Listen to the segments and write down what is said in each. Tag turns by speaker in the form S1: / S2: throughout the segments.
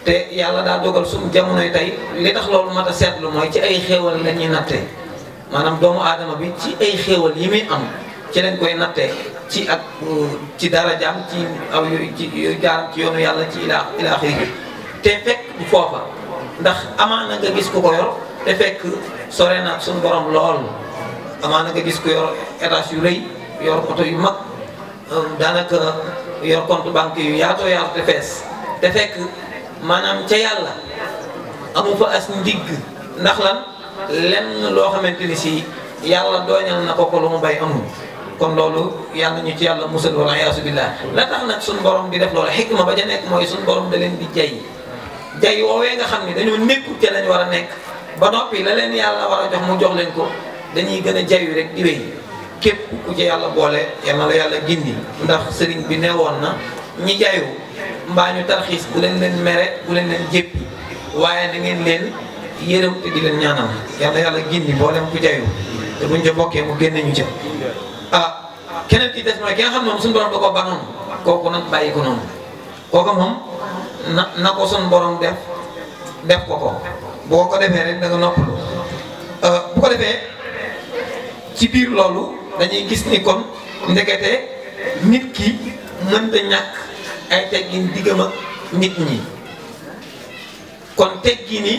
S1: te yàlla daa dogal suñu jamonoy tey li tax loolu mat a seetlu mooy ci ay xéewal la ñuy nattee maanaam doomu aadama bi ci ay xéewal yi muy am ci lañ koy nattee ci ak ci darajaam ci aw ci jaaram ci yoonu yàlla ci ilaa xëy te fekk du foofa ndax amaana nga gis ku ko yor te fekk sore na suñu borom lool amaana nga gis ku yor étage yu rëy yor oto yu mag daanaka yor compte banque yu yaatoo yaatu te fees te fekk maanaam ca yàlla amu fa as ndigg ndax lan lenn loo xamante ni si yàlla dooñal na ko lu mu bay amul kon loolu yàlla ñu ci yàlla musal wala yaasu billah la tax nag suñu borom di def loolu xikma ba ca nekk mooy suñu borom da leen di jay woowee nga xam ni dañoo nekkul ca lañ war a nekk ba noppi la leen yàlla war a jox mu jox leen ko dañuy gën a jayu rek di wéy képp ku ci yàlla boole yal na la yàlla gindi ndax sëriñ bi newoon na ñi jayu mbaa ñu tarxiis bu leen leen mere bu leen leen jéppi waaye na ngeen leen yërëm te di leen ñaanal yal na yàlla gindi boolem ku jayu te buñ ca bokkee mu génne ñu ca keneen ki des mooy ki nga xam ne moom suñu borom da ko banoon kooku nag bàyyi ko noonu kooku moom na ko suñu borom def ko boo ko defee rek da nga noppalu bu ko defee ci biir loolu dañuy gis ni kon ndekete nit ki mënta ñàkk ay teggin diggam ak nit ñi kon teggin yi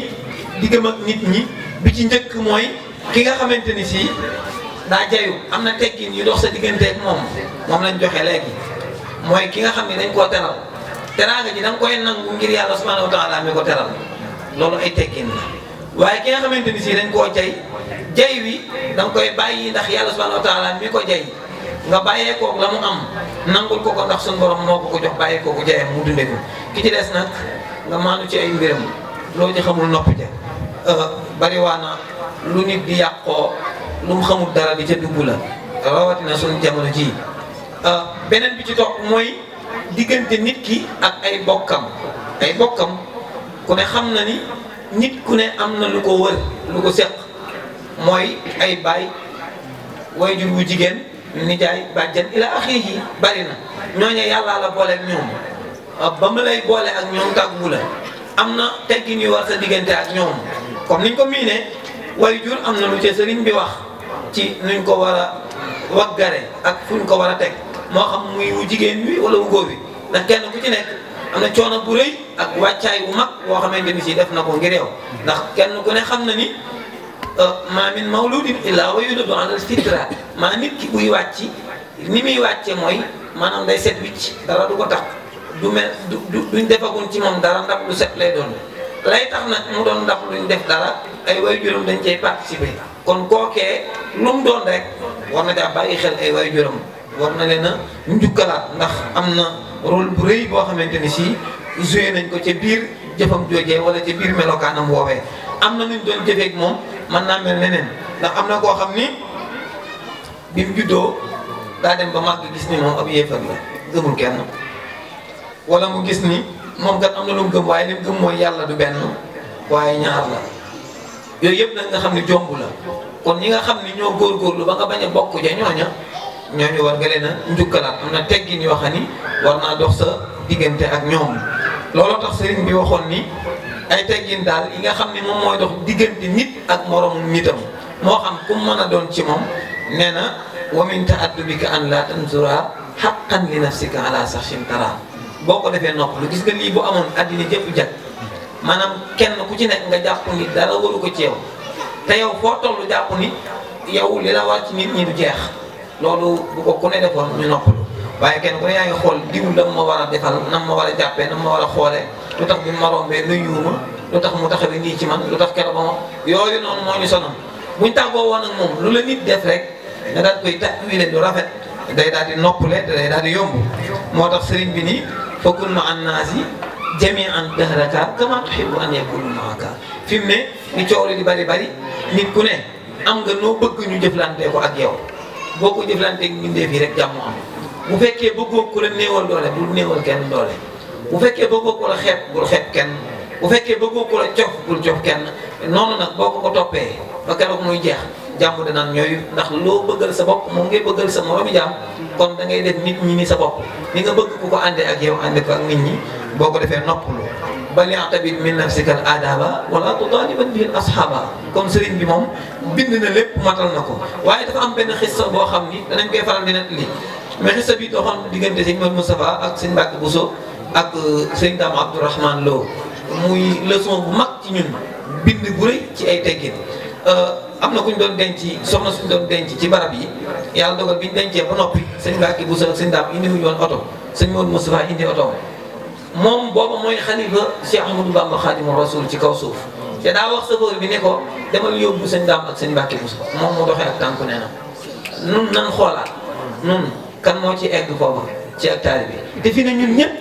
S1: diggam ak nit ñi bi ci njëkk mooy ki nga xamante ni si daa jayu am na teggin yu dox sa diggante ak moom lañ joxe léegi mooy ki nga xam ne dañ koo teral teraanga ji da nga koy nangu ngir yàlla subhanahu wa taala mi ko teral loolu ay teggin la waaye ki nga xamante ni si dañ koo jay wi da nga koy bàyyi ndax yàlla subhanahu wa taala mi ko jay nga bàyyee koog la mu am nangul ko ko ndax suñu borom moo ko jox bàyyee kooku jayam mu dunde ko ki ci des nag nga maanu ci ay mbiram loo ci xamul noppi ja bari waana lu nit di yàqoo lu mu xamul dara di ca dugg la rawatina suñu jamono ji beneen bi ci topp mooy diggante nit ki ak ay bokkam ku ne xam na ni nit ku ne am na lu ko wër lu ko seq mooy ay baay waajur wu jigéen nijaay bàjjan ila axiihi bari na ñooñu yàllaa la boole ak ñoom ba mu lay boole ak ñoom tàggu la am na teggin yu war sa diggante ak ñoom comme niñ ko miinee waajur am na lu ca sëriñ bi wax ci nuñ ko war a waggare ak fuñ ko war a teg moo xam muy wu jigéen wi wala wu góor wi ndax kenn ku ci nekk am na coono bu rëy ak wàccaay bu mag boo xamante ni si def na ko ngir yow ndax kenn ku ne xam na ni maa min mawludin illaa wa yuladu alal fitra maa nit ki buy wàcc ni muy wàcce mooy maanaam day set wicc dara du ko tax duñ defagun ci moom dara ndab lu set lay doon lay tax nag mu doon ndab luñ def dara ay waajuram dañ cay participer kon kookee lu mu doon rek war na daa bàyyi xel ay waajuram war na leen a njukkalaat ndax am na rôle bu rëy boo xamante ni si joué nañ ko ca biir jëfam joojee wala ca biir melokaanam woowee am na nuñ doon jëfeek moom mën naa mel neneen ndax am na koo xam ni bi mu juddoo daa dem ba màgg gis ni moom ab yéefar la gëmul kenn wala mu gis ni moom kat am na lu mu gëm waaye li mu gëm mooy yàlla du benn waaye ñaar la yooyu yëpp nag nga xam ne jomb la kon ñi nga xam ni ñoo góorgóorlu ba nga bañ a bokk ja ñooñu war nga leen a njukkalaat am na teggin yoo xam ni war naa dox sa diggante ak ñoom looloo tax sëriñ bi waxoon ni ay teggin daal yi nga xam ne moom mooy dox diggante nit ak moroomum nitam moo xam ku mën a doon ci moom nee na wa min ta'addubika an la tanzura haqqan li nafsika ala saxsin tara boo ko defee nopp lu gis nga lii bu amoon addina jëpp jag maanaam kenn ku ci nekk nga jàpp ni dara waru ko ci yow te yow foo tollu jàpp ni yow li la war ci nit ñi du jeex loolu bu ko ku ne defoon ñu noppalu waaye kenn ku ne yaa ngi xool diw la ma war a defal nam ma war a jàppee nam ma war a xoolee lu tax bi ma rombee nuyuwuma lu tax mu taxawee nii ci man lu tax keroog ba ma yooyu noonu moo ñu sonal buñ tàggoo woon ak moom lu la nit def rek nga daal koy tàgguwile lu rafet day daal di noppale te day daal di yomb moo tax sëriñ bi nii fakun ma annaasi jami'an dahraka kama tuhibbu an yakunu ma'aka fi mu ne ni coow li di bari nit ku ne am nga noo bëgg ñu jëflantee ko ak yow boo ko jëflanteeg mbindeef yi rek jàmm am bu fekkee bëggoo ku la néewal doole bul néewal kenn doole bu fekkee bëggoo ku la xeeb bul xeeb kenn bu fekkee bëggoo ku la cof bul cof kenn noonu nag boo ko toppee ba keroog muy jeex jàmm danaan ñooyu ndax loo bëggal sa bopp moom ngay bëggal sa moromi jàmm kon da ngay def nit ñi ni sa bopp ni nga bëgg ku ko àndee ak yow àndee ko ak nit ñi boo ko defee noppalu bal ya'tabir min nafsika al adaba wala tutaliban bihi al ashaba kon sëriñ bi moom bind na lépp matal na ko waaye dafa am benn xissa boo xam ni danañ koy faral di nettali mais xissa bi doxoon diggante sëñ Mor Moustapha ak sëñ Mbacke Bousso ak sëñ Dame Abdourahmane Lo muy leçon bu mag ci ñun bind bu rëy ci ay teggin am na ku ñu doon denc soxna suñu doon denc ci barab yi yàlla dogal bi ñu dencee ba noppi sëñ Mbacke Bousso ak sëñ Dame indi wuñu woon oto sëñ Mor Moustapha indi oto moom booba mooy xalifa Cheikh Ahmadou Bamba Khadimu Rasul ci kaw suuf te daa wax chauffeur bi ne ko demal yóbbu sëñ Dame ak sëñ Mbacke Bousso moom moo doxee ak tànku nee na nun nan xoolaat nun kan moo ci egg foofu ci ak taalibe bi te fi ne ñun ñëpp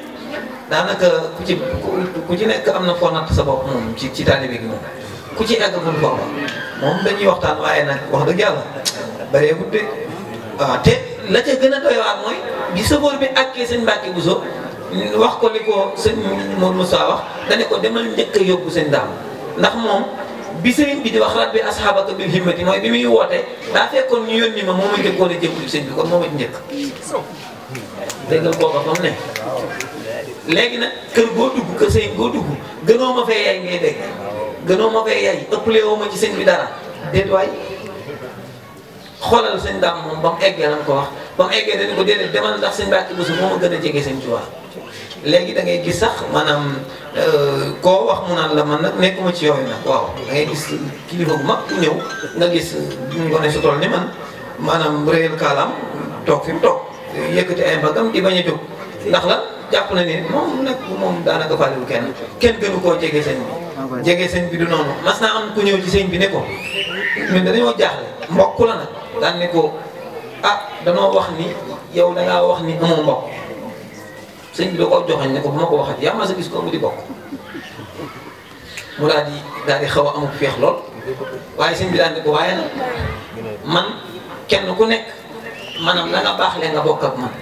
S1: daanaka ku ci nekk am na foo natt sa bopp moom ci taalibe gi moom ku ci egg ful foofa moom dañuy waxtaan waaye nag wax dëgg yàlla bëree gudde waaw te la ca gën a doy waar mooy bi chauffeur bi àggee sëñ Mbacke Bousso wax ko li ko sëñ Mor Moussa wax dane ko demal njëkk a yóbbu sëñ Dame ndax moom bi sëriñ bi di wax rabbi ashabaka bil himmati mooy bi muy woote daa fekkoon ñu yónni ma moo ma njëkkoon a jébbalu sëñ bi kon moo ma ci njëkk déggal booba fa mu ne léegi nag kër goo dugg kër sëñ goo dugg gënoo ma fee yaay ngay dégg gënoo ma fee yaay ëppale woo ma ci sëñ bi dara déet waay xoolal sëñ Dame moom ba mu eggee lan ko wax ba mu eggee dañu ko déedéet demal ndax sëñ Mbacke Bousso moo ma gën a jege sëñ Tuubaa léegi da ngay gis sax maanaam koo wax mu naan la man nag nekkuma ci yooyu nag waaw da ngay gis kilifa bu mag ku ñëw nga gis ngone su toll ni man maanaam réyal kaalaam toog fi mu toog yëkkati ay mbagam di bañ a jóg ndax la jàpp na ni moom nag moom daanaka fàlliwu kenn gënu koo jege sëñ bi jege sëñ bi du noonu mas naa am ku ñëw ci sëñ bi ne ko ñun dañoo jaaxle mbokk la nag daan ne ko ah danoo wax ni yow da ngaa wax ni amoo mbokk sëñ bi da ko joxañ ne ko bu ma ko waxati yaa ma sa gis ko mu di bokk mu daal di xaw a amul feex lool waaye sëñ bi daal ne ko waaye nag man kenn ku nekk maanaam la nga baax lee nga bokk ak man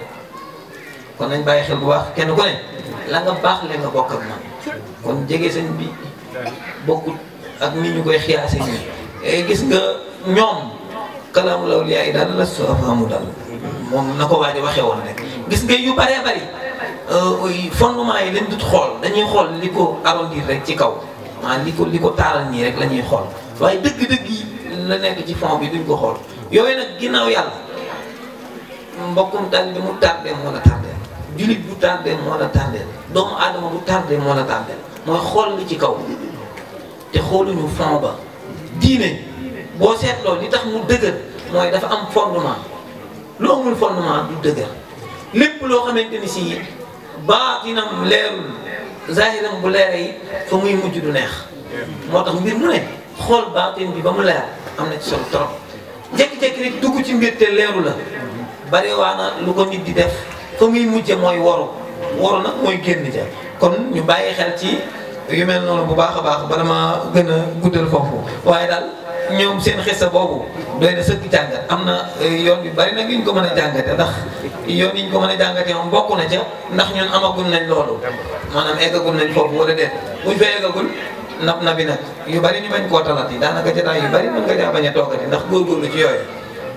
S1: kon nañ bàyyi xel bu baax kenn ku ne la nga baax lee nga bokk ak man kon jege sëñ bi bokkut ak ni ñu koy xiyaase nii gis nga ñoom kalaamu law li yaay daal la soo amu daal moom na ko waaj a waxee woon rek gis nga yu bëree bëri fondement yi leen dut xool dañuy xool li ko arrondir rek ci kaw maanaam li ko taaral nii rek la ñuy xool waaye dëgg-dëgg yi la nekk ci fond bi duñ ko xool yooyu nag ginnaaw yàlla mbokkum taal bi mu tardé moo la tardé jullit bu tardé moo la tardé doomu aadama bu tardé moo la tardé mooy xool li ci kaw te xooluñu fond ba diine boo seetloo li tax mu dëgër mooy dafa am fondement lu amul fondement du dëgër lépp loo xamante ni si baatinam leerul zahiram bu leere yi fa muy mujj du neex moo tax mbir mu ne xool baatin bi ba mu leer am na ci solo trop jékki-jékki rek dugg ci mbir te leeru la bari waa na lu ko nit di def fa muy mujje mooy waru nag mooy génn ja kon ñu bàyyi xel ci yu mel noonu bu baax a baax bala ma gën a guddal foofu waaye daal ñoom seen xissa boobu doy na sëkk jàngat am na yoon yu bari nag yuñ ko mën a jàngate ndax yoon yiñ ko mën a jàngate moom bokk na ca ndax ñun amagul nañ loolu maanaam eggagul nañ foofu wala déet buñ fa eggagul na bi nag yu bari ñu bañ koo talati daanaka jotaay yu bari mën nga caa bañ a toogati ndax góorgóorlu ci yooyu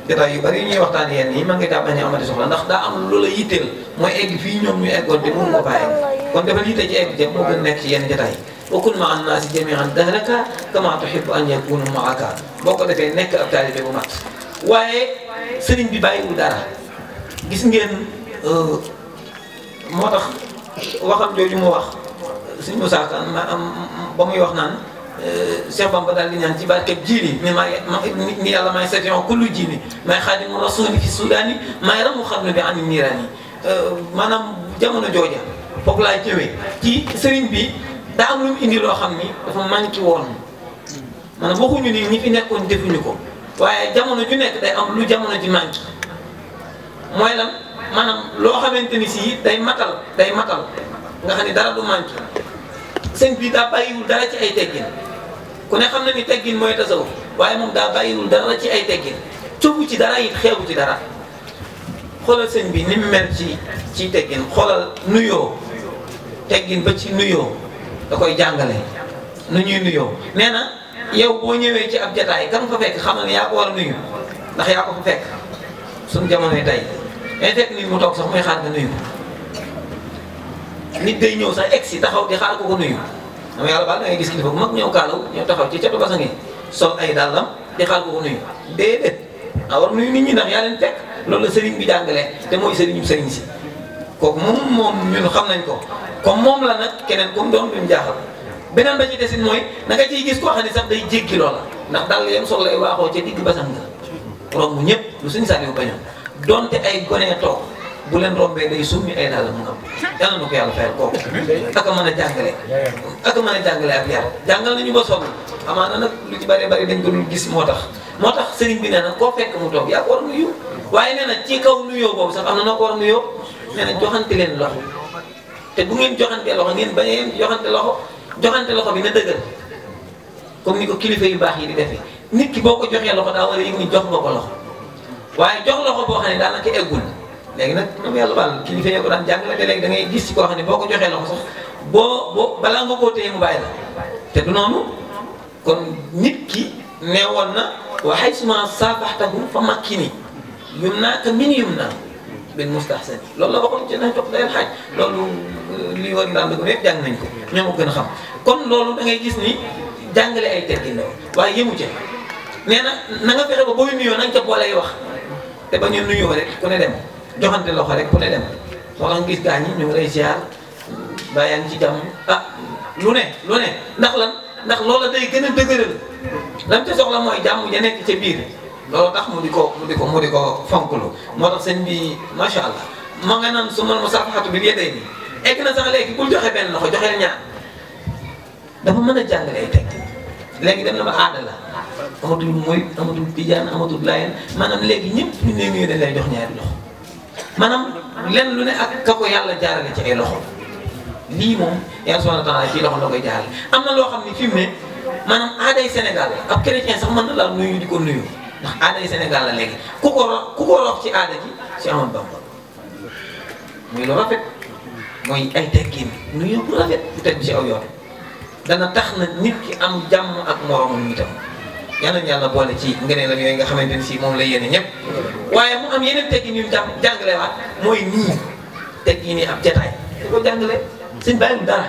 S1: jotaay yu bari yu ñuy waxtaan yéen yi mën nga caa bañ a amati soxla ndax daa am lu la yitteel mooy egg fii ñoom ñu eggoon te mënu ko faa egg kon dafa yitte ci egg jëm moo gën nekk ci yenn jotaay wa kun ma annaasi jamian dahraka kama tuhibbu an yakunu maaka boo ko defee nekk ab taalibe bu mat waaye sëriñ bi bàyyiwul dara gis ngeen moo tax waxam jooju mu wax suñ Moussa Kane ba muy wax naan Cheikh Bamba daal di ñaan ci barkeb jiili ni ni yàlla may setion kullu jiili may xaadimu rasuli fi sudaani may ramu xam ne bi ani niiraani maanaam jamono jooja foofu laay jëwee ci sëriñ bi daa am lu mu indi loo xam ni dafa manqué woon maanaam waxuñu ni ñi fi nekkoon defuñu ko waaye jamono ju nekk day am lu jamono ji manqué mooy lan maanaam loo xamante ni si day matal nga xam ni dara du manqué sëñ bi daa bàyyiwul dara ci ay teggin ku ne xam na ni teggin mooy tasawuf waaye moom daa bàyyiwul dara ci ay teggin cofu ci dara it xeebu ci dara xoolal sëñ bi ni mu mel ci teggin xoolal nuyoo teggin ba ci nuyoo da koy jàngale nu ñuy nuyoo nee na yow boo ñëwee ci ab jataay kan fa fekk xamal ne yaa ko war a nuyu ndax yaa ko fa fekk suñu jamonoy tey day fekk nit mu toog sax muy xaar nga nuyu nit day ñëw sax egg si taxaw di xaar ko nuyu dama yàlla baal da ngay gis kilifa bu mag ñëw kaalaw ñëw taxaw ci catu basangi sol ay dàllam di xaal ko nuyu déedéet war nuyu nit ñi ndax yaa leen fekk loolu la sëriñ bi jàngalee te mooy sëriñu sëriñ si kooku moom ñun xam nañ ko comme moom la nag keneen comme doon duñ jaaxal beneen ba ci desit mooy da nga ciy gis koo xam ne sax day jéggi loola ndax dàll yam sol lay waaxoo ca digg basang nga romb ñëpp lu suñu Saliou bañoon donte ay gonee toog bu leen rombee day summi ay dàll mu am yàlla na ko yàlla fayal kooku ak a mën a jàngale ak a mën a jàngale ak yar jàngal nañu ba sonn amaana nag lu ci bëree bëri dañ ko dul gis moo tax sëriñ bi nee na koo fekk mu toog yaa ko war a nuyu waaye nee na ci kaw nuyoo boobu sax am na noo ko war a nuyoo nee na joxante leen loxo te bu ngeen joxantee loxo ngeen bañ a yem joxante loxo bi na dëgër comme ni ko kilifa yu baax yi di defee nit ki boo ko joxee loxo daa war a yëg ni jox nga ko loxo waaye jox loxo boo xam ne daanaka eggul léegi nag moom yàlla baal kilifa yi ko daan jàngale te léegi da ngay gis ci koo xam ne boo ko joxee loxo sax boo balaa nga koo téye mu bàyyi la te du noonu kon nit ki neewoon na wa haysuma saafaxtahu fa makkini yumnaaka min yumna bil mustahsan loolu la waxoon ci nañ toog dayal xaaj loolu li war daan dugg yëpp jàng nañ ko ñoo ma gën a xam kon loolu da ngay gis ni jàngale ay teggin la waaye yëmu ca nee na nga fexe ba booy nuyoo na nga ca boole wax te ba ñu nuyoo rek ku ne dem joxante loxo rek ku ne dem moo tax nga gis gaañ ñi ñu ngi lay ziar ba yaa ngi ci jàmm lu ne ndax loola day gën a dëgëral lam ca soxla mooy jàmm ja nekk ca biir loolu tax mu di ko fonklu moo tax sëñ bi macha allah ma nga naan su ma musaafahatu bil yadayni egg na sax léegi bul joxe benn loxo joxeel ñaar dafa mën a jàngale ay teg léegi dem na ba aada la amatul murit amatul tijaan amatul laayeen maanaam léegi ñëpp ñu ne nuyu dañ lay jox ñaari loxo maanaam lenn lu ne ak ka ko yàlla jaarale ci ay loxo lii moom yàlla subhanahu wa taala ci loxo la koy jaarale am na loo xam ne fi mu ne maanaam aaday Sénégal ab chrétien sax mën na laa nuyu di ko nuyu ndax aaday Sénégal la léegi ku ko rox ci aada ji ci Ahmadu Bamba muy lu rafet mooy ay teggin nuyu bu rafet bu teg bi ci aw yoon dana tax na nit ki am jàmm ak moromam itam yal nañu yàlla boole ci ngëneelam yooyu nga xamante ni si moom la yéene ñëpp waaye mu am yeneen teggin yu jàngale waat mooy nii teggin yi ab jataay di ko jàngale suñ bàyyiwul dara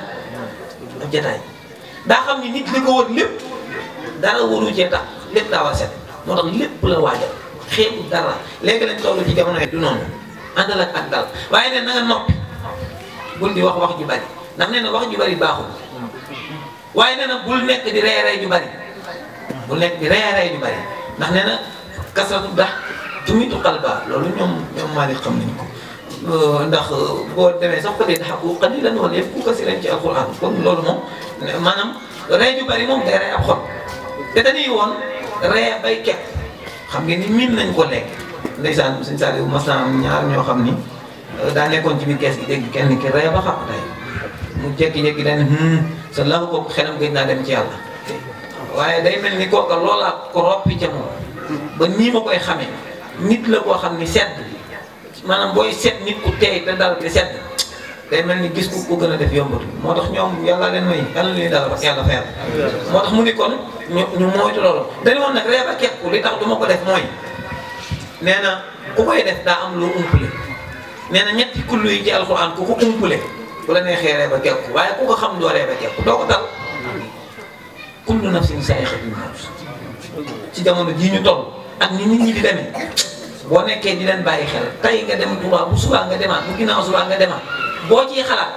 S1: ab jataay daa xam ni nit li ko wër lépp dara waru cee tax lépp daa war set moo tax lépp la waajal xeebu dara léegi lañ toll ci jamono yi du noonu àndal ak dal waaye nee na nga noppi bul di wax ju bari ndax nee na wax ju bari baaxul waaye nee na bul nekk di reeree ju bari bul nekk di reeree ju bari ndax nee na kasratu dax tumitu qalba loolu ñoom Maalik xam nañ ko ndax boo demee sax ko dee daxaku qalilan wala yëpp ku kasiran ci alquran kon loolu moom maanaam ree ju bari moom day rey ab xol te dañuy woon ree bay kepp xam ngeen ni miin nañ ko lekk ndeysaan suñu Saliou mas naa am ñaar ñoo xam ni daa nekkoon ci biir kees gi dégg kenn ki ree ba xaq tey mu jékki-jékki dañ sa lahu kooku xelam gëj naa dem ci yàlla waaye day mel ni kooka loolaa ko roppi ca moom ba nii ma koy xamee nit la koo xam ni sedd maanaam booy seet nit ku teey te dal di sedd day mel ni gis ku gën a def yombatu moo tax ñoom yàlla leen may yàlla leen dal yàlla fayal moo tax mu ni kon ñu moytu loolu dañu woon nag reeba kekku li tax du ma ko def mooy nee na ku koy def daa am loo umpule nee na ñetti kullu yi ci alxuraan ku ko umpule bu la neexee reeba kekku waaye ku ko xam doo reeba kekku doo ko dal kullu nafsin zaa'iqatul mawt ci jamono jii ñu toll ak ni nit ñi di demee boo nekkee di leen bàyyi xel tey nga dem Tuubaa bu subaa nga demaat bu ginnaaw subaa nga demaat boo ciy xalaat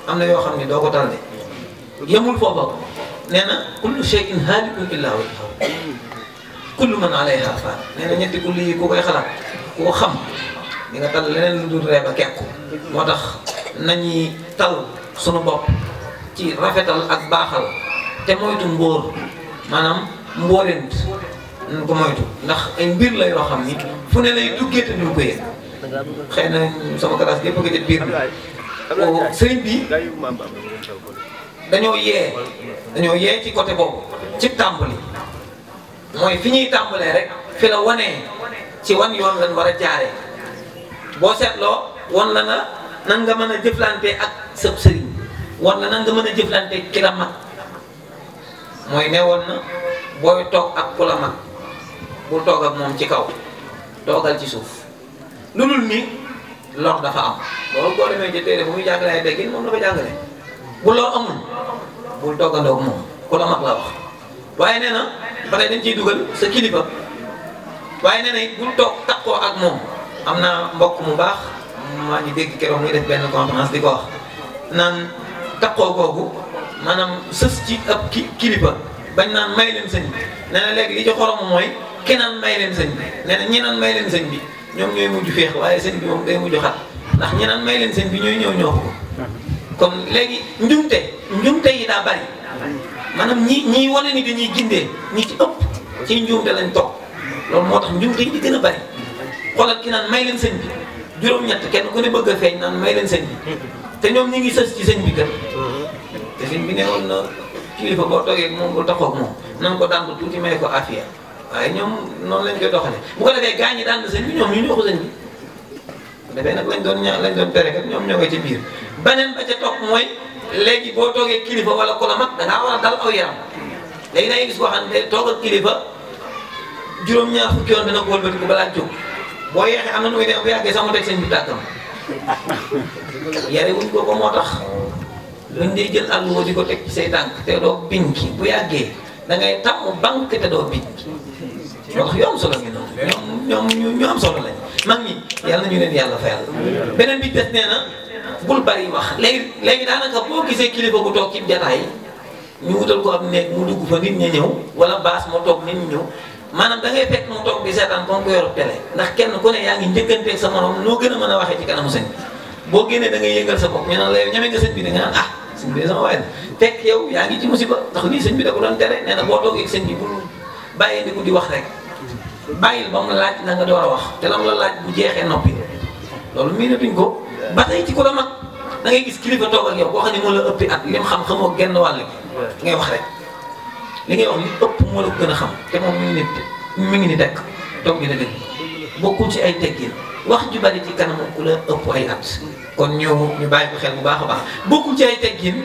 S1: am na yoo xam ne doo ko dal de yemul foofa nee na kullu shay'in haalikun illaa wajhahu kullu man alayha faan nee na ñetti kullu yi ku koy xalaat ku ko xam di nga tal leneen lu dul reeba kekku moo tax nañuy tal sunu bopp ci rafetal ak baaxal te moytu mbóor maanaam mbóorent ñu ko moytu ndax ay mbir la yoo xam ni fu ne lay duggee te duñ ko yëg xëy na sama classe yëpp a ngi biir bi sëriñ bi dañoo yee ci côté boobu ci tàmbali mooy fi ñuy tàmbalee rek fi la wanee ci wan yoon lañ war a jaaree boo seetloo wan la na nan nga mën a jëflante ak sëb sëriñ wan la nan nga mën a jëflante ki la mag mooy ne woon na booy toog ak ku la mag bul toog ak moom ci kaw toogal ci suuf lu dul ni lor dafa am loolu boo demee ci téere bu muy jàngalee ay teggin moom dafa jàngale bu lor amul bul toogandoo moom ku la mag la wax waaye nee na ba tey dañ ciy dugal sa kilifa waaye nee na it bul toog takkoo ak moom am na mbokk mu baax maa ngi dégg keroog muy def benn conférence di ko wax naan takkoo googu maanaam sës ci ab kilifa bañ naan may leen sëñ bi nee na léegi li ci xorom mooy ki naan may leen sëñ bi nee na ñi naan may leen sëñ bi ñoom ñooy mujj féex waaye sëñ bi moom day mujj xat ndax ñi naan may leen sëñ bi ñooy ñëw ñoo ko kon léegi njumte yi daa bari maanaam ñi wane ni dañuy gindee ñi ci ëpp ci njumte lañ toog loolu moo tax njumte yi di gën a bari xoolal ki naan may leen sëñ bi juróom-ñett kenn ku ne bëgg a feeñ naan may leen sëñ bi te ñoom ñi ngi sës ci sëñ bi kër te sëñ bi ne woon na kilifa boo toogee moom bul taxaw ak moom nan ko daan tuuti may ko afiya waaye ñoom noonu lañ koy doxale bu ko defee gaa ñi daan sëñ bi ñoom ñu ñoo ko sëñ bi bu defee nag lañ doon tere kat ñoom ñoo koy ci biir beneen ba ca topp mooy léegi boo toogee kilifa wala ku la mag dangaa war a dal aw yaram léegi da ngay gis koo xam ne toog ak kilifa juróom-ñaar fukki yoon dina ko wëlbati ko balaa jóg boo yeexee am na nu muy def bu yàggee sax mu teg sëñ bi tàkkam yare wuñ ko moo tax luñ dee jël àlluwa di ko teg ci say tànk te doo biñ ki bu yàggee da ngay tàmm banque te doo biñ moo tax yu am solo ngi noonu ñu am solo lañ mag ñi yàlla nañu leen yàlla fayal beneen bi des nee na bul bari wax léegi daanaka boo gisee kilifa gu toog ci jataay ñu wutal ko am néeg mu dugg fa nit ña ñëw wala baas moo toog nit ñi ñëw maanaam da ngay fekk mu toog di seetaan comme ko yorub télé ndax kenn ku ne yaa ngi njëkkanteeg sa morom noo gën a mën a waxee ci kanamu sëñ bi boo génnee da ngay yëngal sa bopp ñu naan la yow ñeme nga sëñ bi da nga naan ah sëñ bi de sama waay la fekk yow yaa ngi ci musiba ndax lii sëñ bi da ko doon tere nee na boo toogee ak sëñ bi bul bàyyee di ko di wax rek bàyyil ba mu laaj na nga door a wax te lam la laaj bu jeexee noppi loolu miinatuñ ko ba tey ci ku la mag da ngay gis kilifa toog ak yow boo xam ne moo la ëppi at lim xam-xamoo genn wàll gi ngay wax rek li ngay wax li ëpp moo la ko gën a xam te moom mi ngi ni tekk toog bi na dëgg bokkul ci ay teggin wax ju bari ci kanam ku la ëpp ay at kon ñu bàyyi ko xel bu baax a baax bokkul ci ay teggin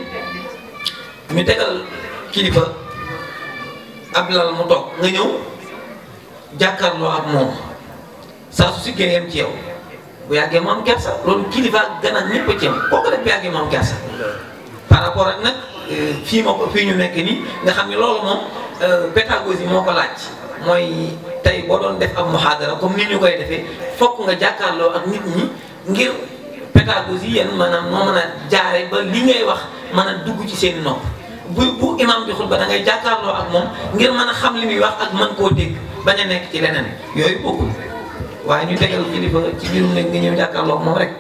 S1: ñu tegal kilifa ab lal mu toog nga ñëw jàkkaarloo ak moom saa su siggee yem ci yow bu yàggee moom kersa loolu kilifa gën a ñëpp a ci yem kooku def bu yàggee moom kersa par rapport ak nag fii ñu nekk nii nga xam ne loolu moom pédagogie moo ko laaj mooy tey boo doon def ab muhaadara comme ni ñu koy defee fokk nga jàkkaarloo ak nit ñi ngir pédagogie yéen maanaam moo mën a jaare ba li ngay wax mën a dugg ci seeni nopp bu imam bi xutba da ngay jàkkaarloo ak moom ngir mën a xam li muy wax ak mën koo dégg bañ a nekk ci leneen yooyu bokkul waaye ñu tegal kilifa ci biirum nekk nga ñëw jàkkaarloo ak moom rek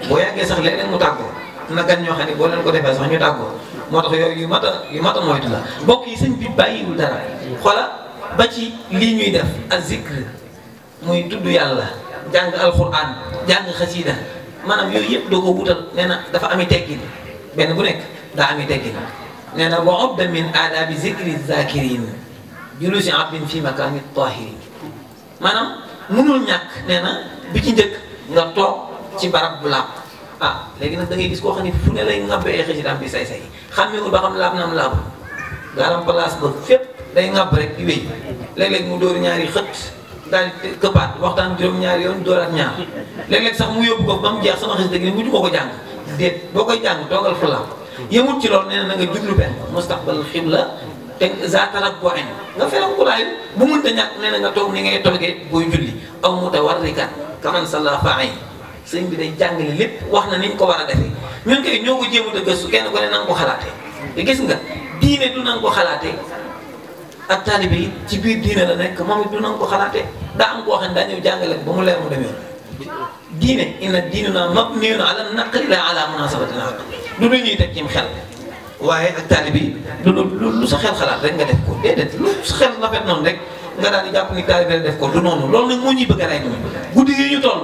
S1: boo yàggee sax léeg-léeg mu tàggoo na gan ñoo xam ne boo leen ko defee sax ñu tàggoo moo tax yooyu yu mat a moytu la mbokk yi sëñ bi bàyyiwul dara xoola ba ci lii ñuy def ak zikr muy tudd yàlla jàng alquran jàng xasiida maanaam yooyu yëpp doo ko wutal nee na dafa ami teggin benn bu nekk daa ami teggin nee na wa udda min aadaabi zikri zakirin julusi abdin fi makani tahirin maanaam mënul ñàkk nee na bi ci njëkk nga toog ci barab bu laab ah léegi nag da ngay gis koo xam ne fu ne lay ŋabbee xësidaam bi say-say xàmmewul ba xam laab na am laabu gaaram place ba fépp day ŋabb rek di wéy léeg-léeg mu dóor ñaari xët daal di këppaat waxtaan juróom-ñaari yoon dóoraat ñaar léeg-léeg sax mu yóbbu ko ba mu jeex sama xës dëgg ni mujj ko jàng déet boo koy jàng toogal fu laab yemut ci loolu nee na nga jublu benn mustaqbal xibla te zaatarak boo añ nga ferankulaayu bu mënta ñàkk nee na nga toog ni ngay toogee booy julli aw mutawarrikan kaman salla fa'ay sëñ bi day jàngale lépp wax na niñ ko war a defee ñun kay ñoo ko jéemut a gëstu kenn ko ne na nga ko xalaatee te gis nga diine du na nga ko xalaatee ak taalibe yi ci biir diine la nekk moom it du na nga ko xalaatee daa am koo xam ne daa ñëw jàngale ba mu leer mu demee diine inna diinuna mabniyun ala naqli la ala munasabatil aql du lu ñuy teg cim xel waaye ak taalibe yi lu sa xel xalaat rek nga def ko déedéet lu sa xel rafet noonu rek nga daal di jàpp ni taalibe la def ko du noonu loolu nag moo ñuy bëgg a rey ñun guddi yi ñu toll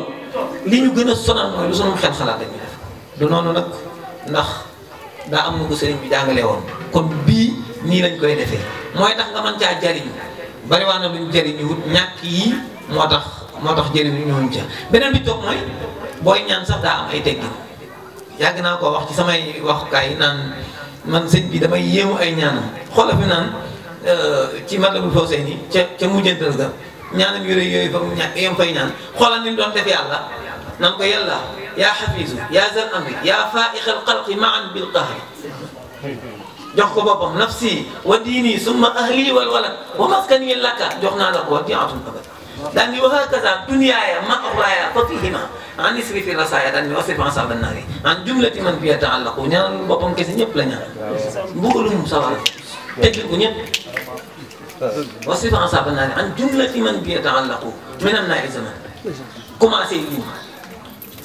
S1: li ñu gën a sonal mooy lu sunu xel xalaat dañuy def du noonu nag ndax daa am na ko sëriñ bi jàngale woon kon bii nii lañ koy defee mooy tax nga mën caa jariñu bari waa na luñ jariñu wut ñàkk yi moo tax jëriñu ñooñu ca beneen bi toog mooy booy ñaan sax daa am ay teggin yàgg naa koo wax ci samay waxukaay yi naan man sëñ bi damay yéemu ay ñaanam xoola fi naan ci Matlabul Fawzayni ca mujjantal ga ñaanam yu rëy yooyu fa mu yem fay ñaan xoolal ni mu doon def yàlla nan ko yàlla yaa xafiisu yaa zal amri yaa faaixal xalqi maan bil qahri jox ko boppam nafsi wa diini summa ahli wal walad wa maskani laka jox naa la ko wadi'atun abad daan ni wa hakaza dunyaaya ma uxraaya fa fihima an isrifi rasaaya daan ni wasrif asaban naari an jumlati man bi yataallaqu ñaanal boppam kese ñëpp la ñaan mbugalum sawar teggil ko ñëpp wasrif asaban naari an jumlati man bi yataallaqu minan naari zaman commencé lii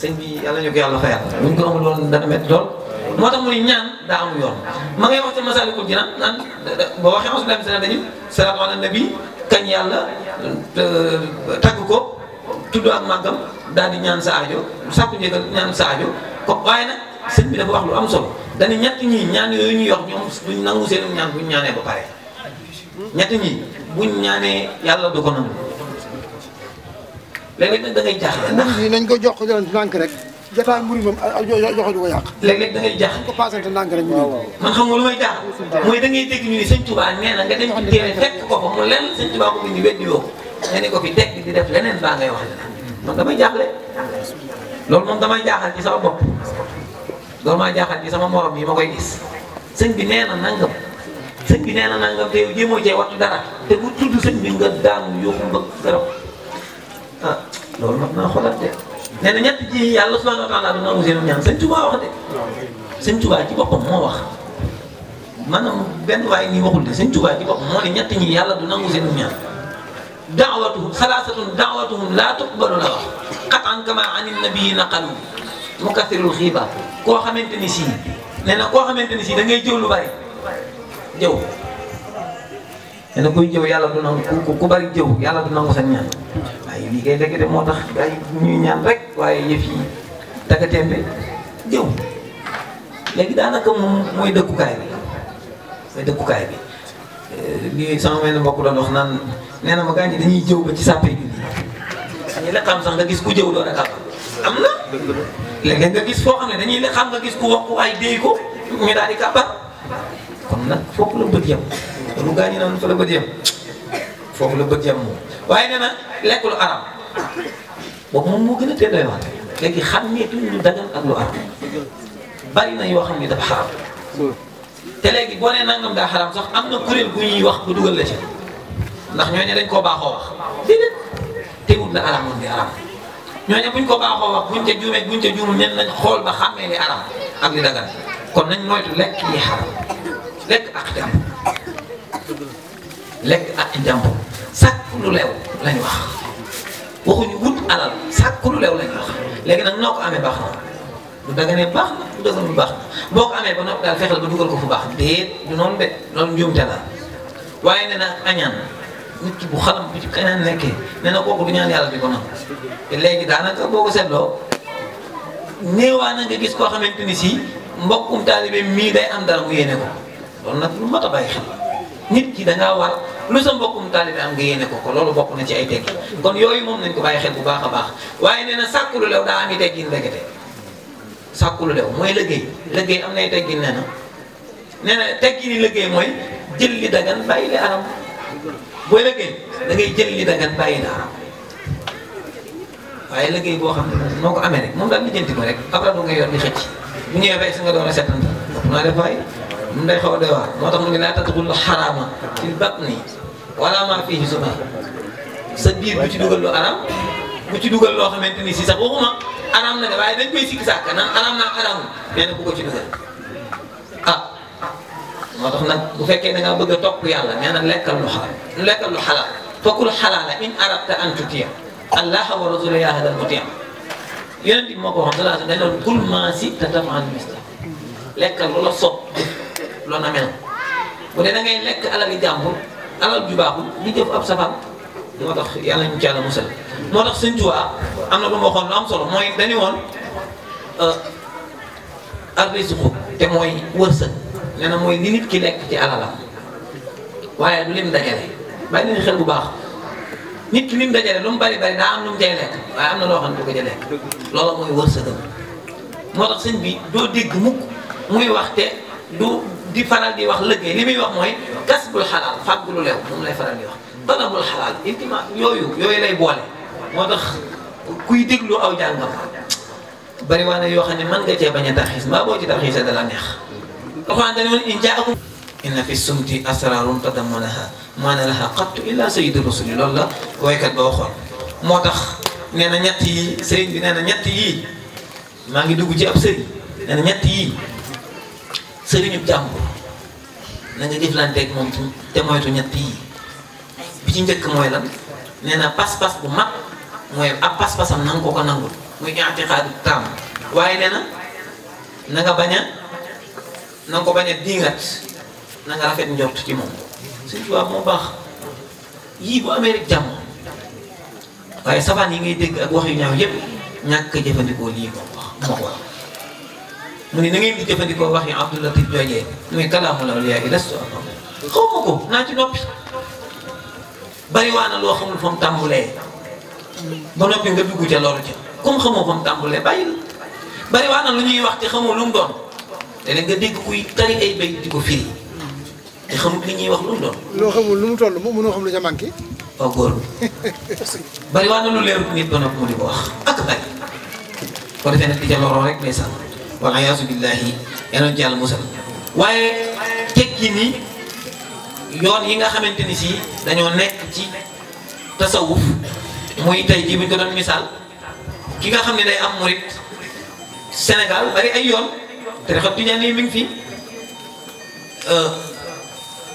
S1: sëñ bi yàlla ñu ko yàlla fayal buñ ko amul woon dana métti lool moo tax mu ni ñaan daa am yoon ma ngay wax ci Masaalikul Jinaan naan boo waxee auzubillahi mina shaytaani rajiim salaatu ala nabi kañ yàlla tagg ko tudd ak màggam daal di ñaan sa aajo sàkku njëgal ñaan sa aajo ko waaye nag sëñ bi dafa wax lu am solo dañu ñett ñii ñaan yooyu ñuy wax ñoom duñ nangu seen ñaan buñ ñaanee ba pare ñett ñii buñ ñaanee yàlla du ko nangu léeg-léeg nag da ngay jaaxle ndax
S2: nañ ko jox ko ndànk rek jotaay mbir moom joxe du ko yàq.
S1: léeg-léeg da ngay jaaxle
S2: ko paasante ndànk rek.
S1: man xam nga lu may jaaxal mooy da ngay dégg ñu ni sëñ Touba nee na nga dem ci téere fekk ko fa mu lenn sëñ Touba ko bind weddi woo ko nga ne ko fi teg di def leneen baa ngay wax leneen man damay jaaxle loolu moom damay jaaxal ci sama bopp loolu maa jaaxal ci sama morom yi ma koy gis sëñ bi nee na nangam sëñ bi nee na nangam te yow jéemoo cee wattu dara te bu tudd sëñ bi nga daanu yóbbu mbëgg garab ah loolu mat naa xoolaat de nee na ñett ji yàlla subhanahu wa taala du nangu seen ñaan sëñ Touba wax de sëñ Touba ci boppam moo wax maanaam benn waaye nii waxul de sëñ Touba ci boppam moo ne ñett ñi yàlla du nangu seen ñaan daawatuhum salaasatun daawatuhum laa tuqbalu la wax qatan kama ani nabii naqalu mukathirul xiiba koo xamante ni sii nee na koo xamante ni sii da ngay jëw lu bari jëw nee na kuy jëw yàlla du nangu ku bari jëw yàlla du nangu sa ñaan waaye lii kay dëgg de moo tax ay ñuy ñaan rek waaye yëf yi daga tembe jëw léegi daanaka moom mooy dëkkukaay bi mooy dëkkukaay bi lii sama mel ne mbokk doon wax naan nee na ma gaañ ñi dañuy jëw ba ci sàppe julli dañuy la xam sax nga gis ku jëw doon ak am na léeg-léeg nga gis foo xam ne dañuy la xam nga gis ku wax ku ay déy ko ñu daal di kàbbar kon nag foofu la bët yem lu gaañ ñi naan fa la bët yem foofu la bët yem moom waaye nee na lekk lu aram boobu moom moo gën a teel doy wax léegi xàmmeetuñ lu dagan ak lu aram bari na yoo xam ne dafa xaram te léegi boo nee nangam daa xaram sax am na kuréel gu ñuy wax bu dugal la ci ndax ñooñu dañ koo baaxoo wax déedéet teewul la aramoon di aram ñooñu buñ ko baaxoo wax buñ ca juumee buñ ca juumul ñen nañ xool ba xàmmee li aram ak li dagan kon nañ moytu lekk yi xaram lekk ak jàmbur lekk ak jàmbur sàkk lu leew lañ wax waxuñu wut alal sàkk lu leew lañ wax léegi nag noo ko amee baax na du daganee baax na du daganul baax na boo ko amee ba noppi daal fexeel ba dugal ko fu baax déet du noonu de loolu njuumte la waaye nee na añaan nit ki bu xalam bu ci kañaan nekkee nee na kooku du ñaan yàlla di ko nangu te léegi daanaka boo ko seetloo néewaa na nga gis koo xamante ni si mbokkum taalibe mii day am dara mu yéene ko loolu nag lu mat a bàyyi xel nit ki da ngaa war lu sa mbokkum taalibe am nga yéene ko loolu bokk na ci ay teggi kon yooyu moom nañ ko bàyyi xel bu baax a baax waaye nee na sàkku lu lew daa am i teggin ndekete sàkku lu lew mooy liggéey am nay teggin nee na teggin yi liggéey mooy jël li dagan bàyyi li aram booy liggéey da ngay jël li dagan bàyyi li aram waaye liggéey boo xam ne noo ko amee rek moom daal lijjanti ko rek après du nga yor di xëcc bu ñëwee fay si nga door a settanta naa def waaye mun day xaw a doy waar moo tax mu ngi laa tadxulu xaraama fil batni wala maa fiihi subha sa biir bu ci dugal lu aram bu ci dugal loo xamante ni si sax waxuma aram na de waaye dañ koy sikki sàkk naan aram naa aram nee na bu ko ci dugal ah moo tax nag bu fekkee da ngaa bëgg a topp yàlla nee na lekkal lu xalaal fakul xalaala in arabta an tutia allaha wa rasula yaa hadal mutia yonent bi moo ko waxoon salaa dañ doon kul maa si te tafaan mista lekkal lu la sopp loo na mel bu dee da ngay lekk alali jàmbur alal ju baaxul li jëf ab safaan moo tax yàlla ñu ci yàlla musal moo tax Sëñ Tuubaa am na lu ma waxoon lu am solo mooy dañu woon ar-rizqu te mooy wërsëg nee na mooy li nit ki lekk ci alalam waaye du lim dajale bàyyi nañu xel bu baax nit ki lim dajale lu mu bari bari daa am lu mu cay lekk waaye am na loo xam ne du ko ca lekk loola mooy wërsëgam moo tax sëñ bi doo dégg mukk muy wax te du di faral di wax liggéey li muy wax mooy kasbul xalaal fàggu lu leew moom lay faral di wax talabul xalaal intima yooyu lay boole moo tax kuy déglu aw jàngam bari waa ne yoo xam ne mën nga cee bañ a tarxiis mbaa boo ci tarxiisee dala neex. inna fi sumti asrarun tadammanaha maana laha qattu illa sayyidu rusuli loolu la woykat ba waxoon. moo tax nee na ñett yi sëriñ bi nee na ñett yii maa ngi dugg ci ab sëriñ nee na ñett yii sëriñu jàmbur na nga jëflanteeg moom te moytu ñett yii bi ci njëkk mooy lan nee na pas-pas bu mag mooy ab pas-pasam na nga ko nangul muy i'tiqaadu taam waaye nee na nga bañ a na nga ko bañ a diingat na nga rafet njort ci moom Sëñ Tuubaa moo baax yii bu amee rek jàmm waaye sabaan yi ngay dégg ak wax yu ñaaw yépp ñàkk a jëfandikoo lii moo ko wax mu ne na ngeen di jëfandikoo wax yi Abdou Latif joojee muy kalaamul awliyaa yi lastu xaw ma ko naa ci noppi bari waa na loo xamul fa mu tàmbulee ba noppi nga dugg ca loolu ca comme xamoo fa mu tàmbulee bàyyil bari waa na lu ñuy wax te xamoo lu mu doon te nga dégg kuy tari ay bay di ko firi te xamul li ñuy wax lu mu doon.
S2: loo xamul lu mu toll moom mënoo xam lu ca manqué.
S1: waaw góor bari waa na lu leerut nit ba noppi mu di ko wax ak bari ko defee nag di ca loroo rek ndeysaan wal iyaazu billaahi yenoon ci yàlla musal waaye tekki ni yoon yi nga xamante ni si dañoo nekk ci tasawuf muy tey jii buñ ko doon misaal ki nga xam ne day am murit Sénégal bari ay yoon tarixa tijaan yi mi ngi fi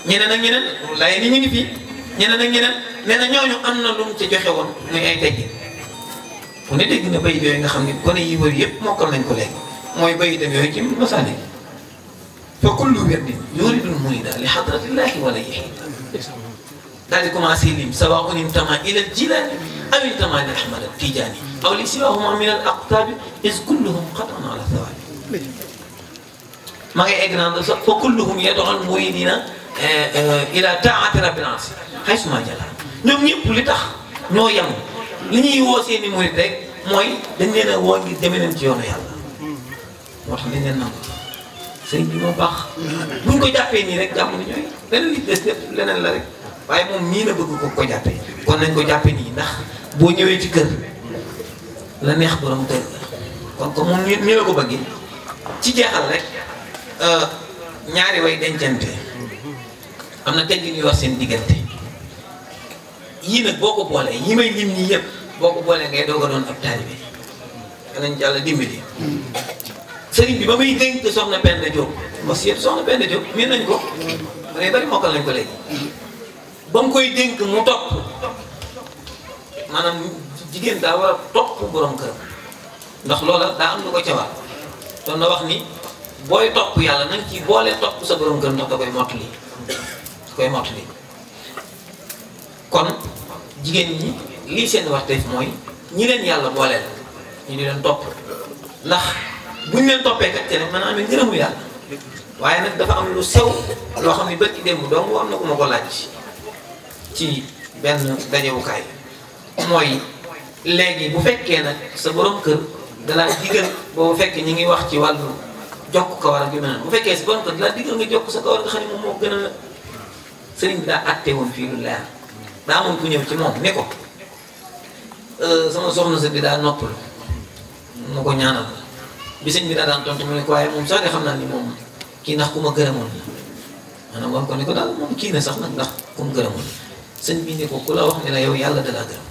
S1: ñeneen ak ñeneen laay ni ñu ngi fi ñeneen ak ñeneen nee na ñooñu am na lu mu ci joxe woon muy ay teggi fu ne dégg na bayit yooyu nga xam ne gone yi wër yëpp mokkal nañ ko léegi mooy bayitam yooyu ci masaalik fa kullu wirdin yuridul murida li hadratillahi wala yahid daal di commencé lim sawaa'un intama ila al-jilaani aw intama li ahmad at-tijaani aw li siwaahuma min al-aqtaabi is kulluhum qat'an ala thawaabi ma ngay egg naan sax fa kulluhum yad'ul muridina ila taa'ati rabbil aasi haysuma jala ñoom ñëpp li tax ñoo yem li ñuy woo seeni murid rek mooy dañ leen a woo ngir demee leen ci yoonu yàlla moo tax dañ leen nangu sëriñ bi moo baax buñ ko jàppee nii rek jàmm ni ñooy leneen li des lépp leneen la rek waaye moom nii la bëgg ko jàppee kon nañ ko jàppee nii ndax boo ñëwee ci kër la neex borom kër kon comme moom nii la ko bëggee ci jeexal rek ñaari way dencante am na tegg ñuy wax seen diggante yii nag boo ko boolee yi may lim nii yëpp boo ko boolee ngay doog a doon ab taalibe danañ ci yàlla dimbali sëriñ bi ba muy dénk soxna Penda Diop parce que soxna Penda Diop miin nañ ko day bari mokkal nañ ko léegi ba mu koy dénk mu topp maanaam jigéen daa war a topp borom kër ndax loola daa am lu ko ca war doon na wax ni booy topp yàlla nañ ci boole topp sa borom kër ndax da koy mottali kon jigéen ñi lii seen waxteef mooy ñi leen yàlla booleel ñu di leen topp ndax buñ leen toppee kat te ne mën a amee ngërëmu yàlla waaye nag dafa am lu sew loo xam ne bët ci démb dong am na ku ma ko laaj ci benn dajewukaay mooy léegi bu fekkee nag sa borom kër dalaa digal boo fekkee ñi ngi wax ci wàllu jokk kawar ak yu mel bu fekkee sa borom kër dalaa digal nga jokk sa kawar nga xam ne moom moo gën a sëriñ bi daa àtte woon fii lu leer daa amoon ku ñëw ci moom ne ko sama soxna sa bi daa noppalu mu ko ñaanal la bi sëñ bi daa daan tontu mu ne ko waaye moom sax de xam naa ni moom kii ndax ku ma gërëmoon la maanaam wan ko ne ko daal moom kii na sax nag ndax ku ma gërëmoon sëñ bi ne ko ku la wax ne la yow yàlla da laa gërëm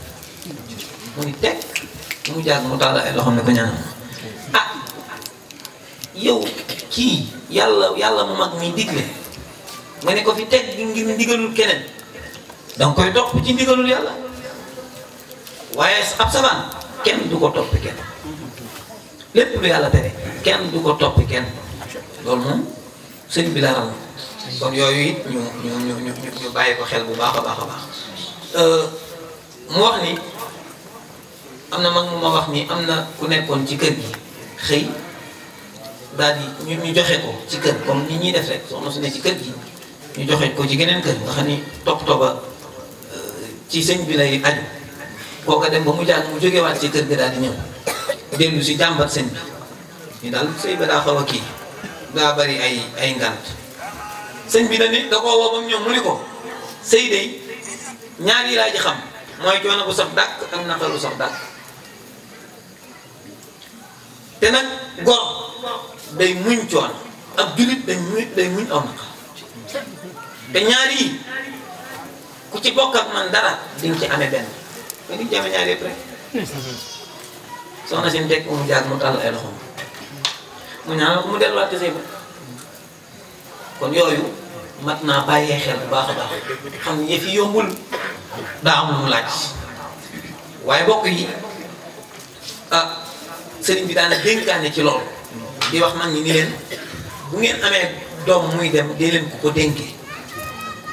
S1: mu ni teg mu jàgg mu taal ay loxoom ne ko ñaanal ma ah yow kii yàlla mu mag mi digle nga ne ko fi teg ngir ndigalul keneen danga koy topp ci ndigalul yàlla waaye ab sabaan kenn du ko topp kenn lépp lu yàlla tere kenn du ko topp kenn loolu moom sëñ bi laral kon yooyu it ñu bàyyi ko xel bu baax a baax a baax mu wax ni am na mag mu ma wax ni am na ku nekkoon ci kër gi xëy daal di ñu joxe ko ci kër comme ni ñuy def rek soxna su ne ci kër gi ñu joxe ko ci geneen kër nga xam ni toppatoo ba ci sëñ bi lay aju kooka dem ba mu jàng mu jógewaat ci kër ga daal di ñëw dellu si jàmbat sëñ bi ñu daal sëy ba daa xaw a kii daa bari ay ngant sëñ bi la ni da koo woo ba mu ñëw mu ni ko sëy day ñaar yi laa ji xam mooy coono bu sax dàkk ak naqar bu sax dàkk te nag gor day muñ coono ak jullit day muñ aw naqar te ñaar yi ku ci bokk ak man dara di nga ci amee benn nga di jame ñaar yëpp rek soxna si mu teg mu jaag mu tàll ay loxoom mu ñaanal ko mu delluwaat ci sëy ba kon yooyu mat naa bàyyee xel bu baax a baax xam ne yëf yi yombul daa am lu mu laaj waaye bokk yi ah sëriñ bi daana dénkaane ci loolu di wax mag ñi ni leen bu ngeen amee doom muy dem dee leen ko dénkee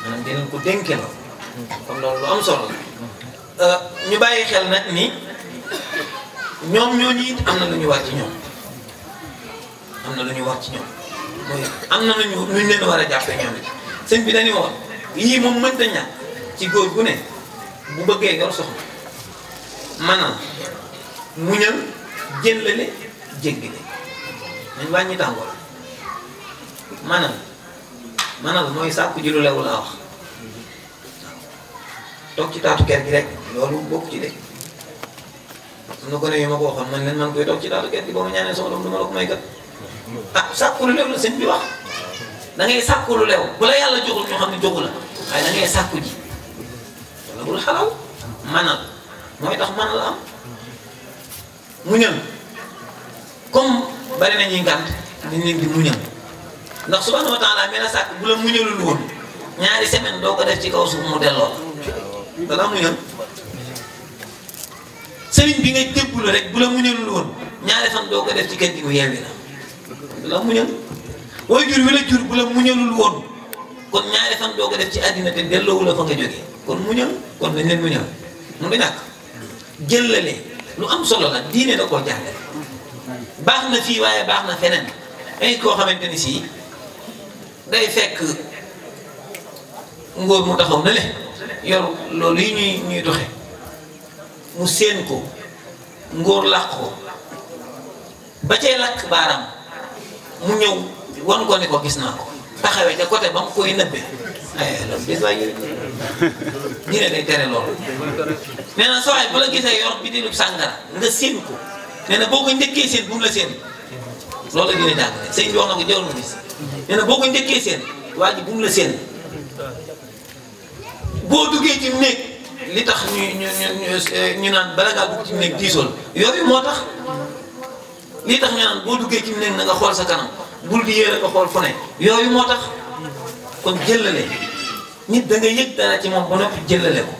S1: maanaam dee leen ko dénkee la kon loolu lu am solo la ñu bàyyi xel nag ni ñoom ñooñu it am na lu ñu war ci ñoom am na lu ñu war ci ñoom mooy am na lu ñu leen war a jàppee ñoom it sëñ bi dañuy wax yii moom mënta ñàkk ci góor gu ne bu bëggee yor soxna maanaam muñal jëllale jéggale nañ wàññi tàngoor maanaam mooy sàkku ji lu lew laa wax toog ci taatu kër gi rek loolu bokk ci de am na ko ne yu ma ko waxoon man leen man koy toog ci taatu kër gi boo ma ñaanee sama doom du ma la ko may kat ah sàkku lu lew la sëñ bi wax da ngay sàkku lu lew bu la yàlla joxul ñoo xam ne joxu la waaye da ngay sàkku ji wala bul xalaw manal mooy tax man la am muñal comme bari nañuy ngànt dañ leen di muñal ndax subhanahu wa taala mi la sàkk bu la muñalul woon ñaari semaine doo ko def ci kaw suuf mu delloo la dala muñal sëriñ bi ngay déggul rek bu la muñalul woon ñaari fan doo ko def ci kër gi mu yeewi la dala muñal way jur wi la jur bu la muñalul woon kon ñaari fan doo ko def ci àddina te delloowu la fa nga jógee kon muñal kon dañ leen muñal mun nga ñàkk jëllale lu am solo la diine da koo jàngale baax na fii waaye baax na feneen ay koo xamante ni sii day fekk ngóor mu taxaw na le yor loolu yi ñuy doxe mu séen ko ngóor làq ko ba cay lakk baaraam mu ñëw wan ko ni ko gis naa ko taxawee ca côté ba mu koy nëbbe ay loolu bis waay ñu ne day tere loolu nee na sawaay bu la gisee yor bi dilub sàngara nga séen ko nee na boo ko njëkkee séen bu mu la séen loolu la dina jàngale sëñ bi wax na ko jawul ma gis nee na boo ko njëkkee séen waa ji bu mu la séen boo duggee ci néeg li tax ñu naan bala ngaa dugg ci néeg diisool yooyu moo tax li tax ñu naan boo duggee ci néeg na nga xool sa kanam bul di yéere ko xool fu ne yooyu moo tax kon jëllale nit da nga yëg dara ci moom ba noppi jëllale ko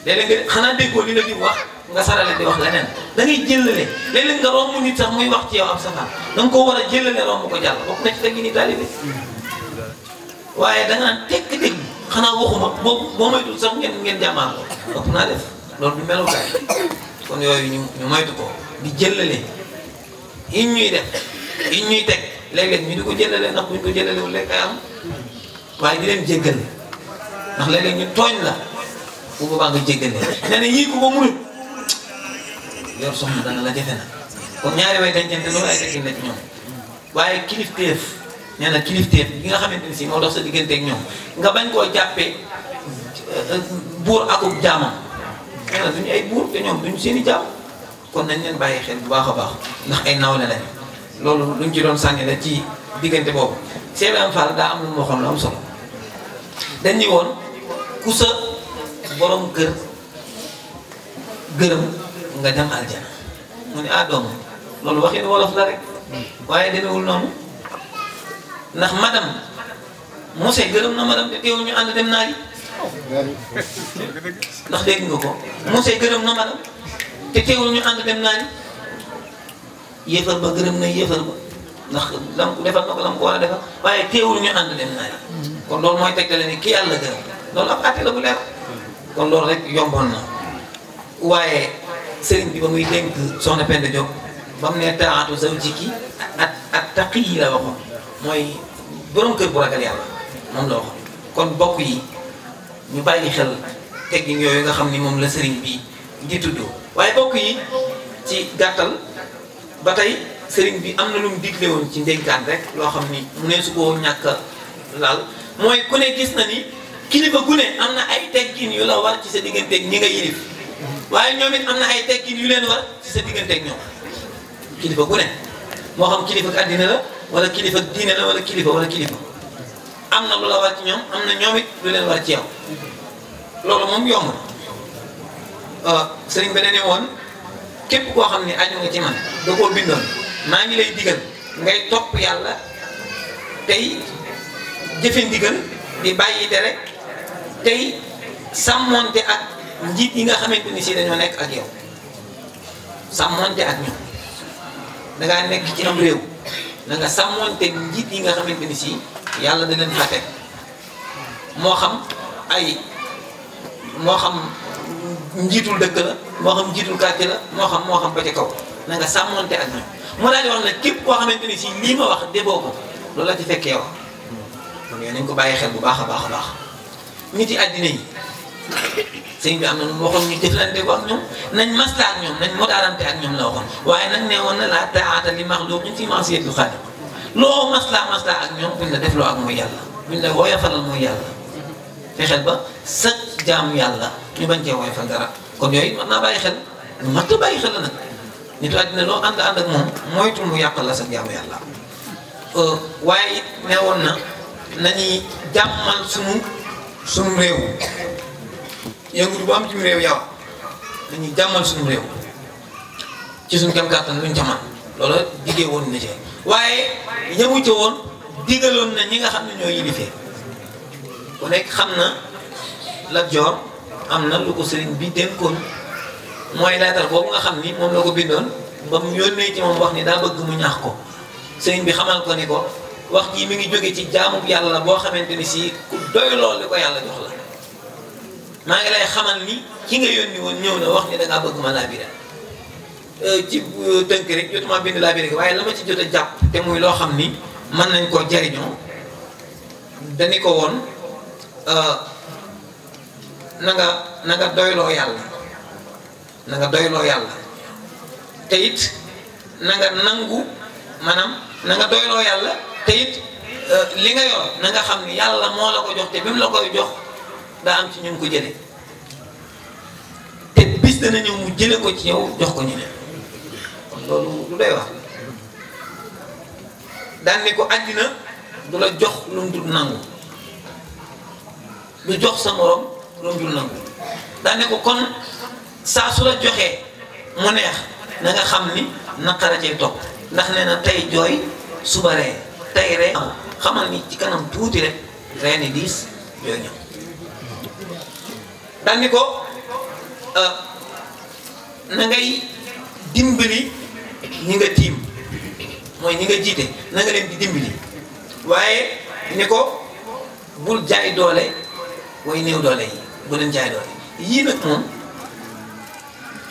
S1: léeg-léeg nga xanaa déggoo li la di wax nga sarale di wax leneen da ngay jëllale léeg-léeg nga romb nit sax muy wax ci yow ab safaan da nga ko war a jëllale romb ko jàll bokk na ci teg yi ni taalibe waaye da nga naan tekk dégg xanaa waxuma boo moytul sax ngeen jàmmaan ko ëpp naa def loolu du melukaay kon yooyu ñu moytu ko di jëllale yi ñuy def yi ñuy teg léeg-léeg ñu di ko jëllale ndax buñ ko jëllalewul lekk ay am waaye di leen jéggale ndax léeg-léeg ñu tooñ la bu boobaa nga jéggale nee na yii ku ko munut yor soxna dana la jafe na kon ñaari way dencante loolu ay teggin la ci ñoom waaye kilifteef nee na kilifteef gi nga xamante ni si moo dox sa digganteeg ñoom nga bañ koo jàppee buur akub jaamam nee na duñu ay buur te ñoom duñu seen i jaam kon nañ leen bàyyi xel bu baax a baax ndax ay nawle lañ loolu luñ ci doon sànni la ci diggante boobu Cheikh Ibrahima Fall daa am lu mu waxoon lu am solo dañ ni woon ku sa borom kër gërëm nga dem aljana mu ne ah doom loolu waxin wolof la rek waaye demewul noonu ndax madame Mousse gërëm na madame te teewul ñu ànd dem naari ndax dégg nga ko Mousse gërëm na madame te teewul ñu ànd dem naari yéefar ba gërëm na yéefar ba ndax lam ko defal na ko lam ko war a defal waaye teewul ñu ànd dem naari kon loolu mooy tegtale ni ki yàlla gërëm loolu ab àtte la bu leer kon loolu rek yomboon na waaye sëriñ bi ba muy dénk soxna Penda Diop ba mu ne taatu zawjiki at taqi yi la waxoon mooy borom kër bu ragal yàlla moom la waxoon kon bokk yi ñu bàyyi xel teggin yooyu nga xam ni moom la sëriñ bi di tudd waaye bokk yi ci gàttal ba tey sëriñ bi am na lu mu digle woon ci ndénkaan rek loo xam ni mu ne su ko ñàkk laal mooy ku ne gis na ni kilifa gu ne am na ay teggin yu la war ci sa digganteeg ñi nga yilif waaye ñoom it am na ay teggin yu leen war ci sa digganteeg ñoom kilifa gu ne moo xam kilifa ak àddina la wala kilifa diine la wala kilifa am na lu la war ci ñoom am na ñoom it lu leen war ci yow loolu moom yomb na sëriñ bi ne woon képp koo xam ne aju nga ci man da koo bindoon maa ngi lay digal ngay topp yàlla tey jëfe ndigal di bàyyi tere tey sàmmonte ak njiit yi nga xamante ni si dañoo nekk ak yow sàmmonte ak ñoom da ngaa nekk ci am réew na nga sàmmonte njiit yi nga xamante ni si yàlla da leen fa teg moo xam njiitul dëkk la moo xam njiitul quartier la moo xam ba ca kaw na nga sàmmonte ak ñoom moo daal di wax ne képp koo xamante ni si lii ma wax déboo ko loolu la ci fekkee wax kon yooyu nañ ko bàyyi xel bu baax a baax a baax nit yi àddina yi sëñ bi am na lu mu waxoon ñu jëflante ko ak ñoom nañ maslaa ak ñoom nañ modaarante ak ñoom la waxoon waaye nag nee woon na la taa'ata li maxluuqin fi ma'siyatil xaaliq loo maslaa ak ñoom buñ la def loo ak mooy yàlla buñ la woyofalal mooy yàlla fexeel ba sa jaamu yàlla ñu bañ cee woyofal dara kon yooyu war naa bàyyi xel lu mat a bàyyi xel la nag nitu àddina loo ànd ak moom moytu mu yàqal la sa jaamu yàlla waaye it nee woon na nañuy jàmmal sunu réew yëngu bu am ci réew yow dañuy jàmmal suñu réew ci suñu kem kàttan luñ ca man loolu diggee woon na ci waaye yëmu ca woon digaloon na ñi nga xam ne ñoo yilifee ku nekk xam na Lat Joor am na lu ko sëriñ bi dénkoon mooy leetar boobu nga xam ni moom la ko bindoon ba mu yónnee ci moom wax ni daa bëgg mu ñaax ko sëriñ bi xamal ko ni ko wax jii mi ngi jóge ci jaamu yàlla boo xamante ni si ku doy lool li ko yàlla jox la maa ngi lay xamal ni ki nga yónni woon ñëw na wax ni da ngaa bëgg ma laabire ci tënk rek jotuma bind laabire waaye la ma ci jot a jàpp te muy loo xam ni mën nañ koo jariñoo dañu ko woon na nga doyloo yàlla na nga doyloo yàlla te it na nga nangu maanaam na nga doyloo yàlla te it li nga yor na nga xam ni yàlla moo la ko jox te bi mu la koy jox daa am ci ñu ko jële te bis dana ñëw mu jële ko ci yow jox ko ñu ne kon loolu lu doy wax daan ni ko àddina du la jox lu mu dul nangu du jox sa morom lu mu dul nangu daan ni ko kon saa su la joxee mu neex na nga xam ni naqara cay topp ndax nee na tey jooy suba ree tey ree xamal ni ci kanam tuuti rek ree ni diis yooyu ñëw daan ni ko na ngay dimbali ñi nga tiim mooy ñi nga jiite na nga leen di dimbali waaye ni ko bul jaay doole way néew doole yi bu leen jaay doole yii nag moom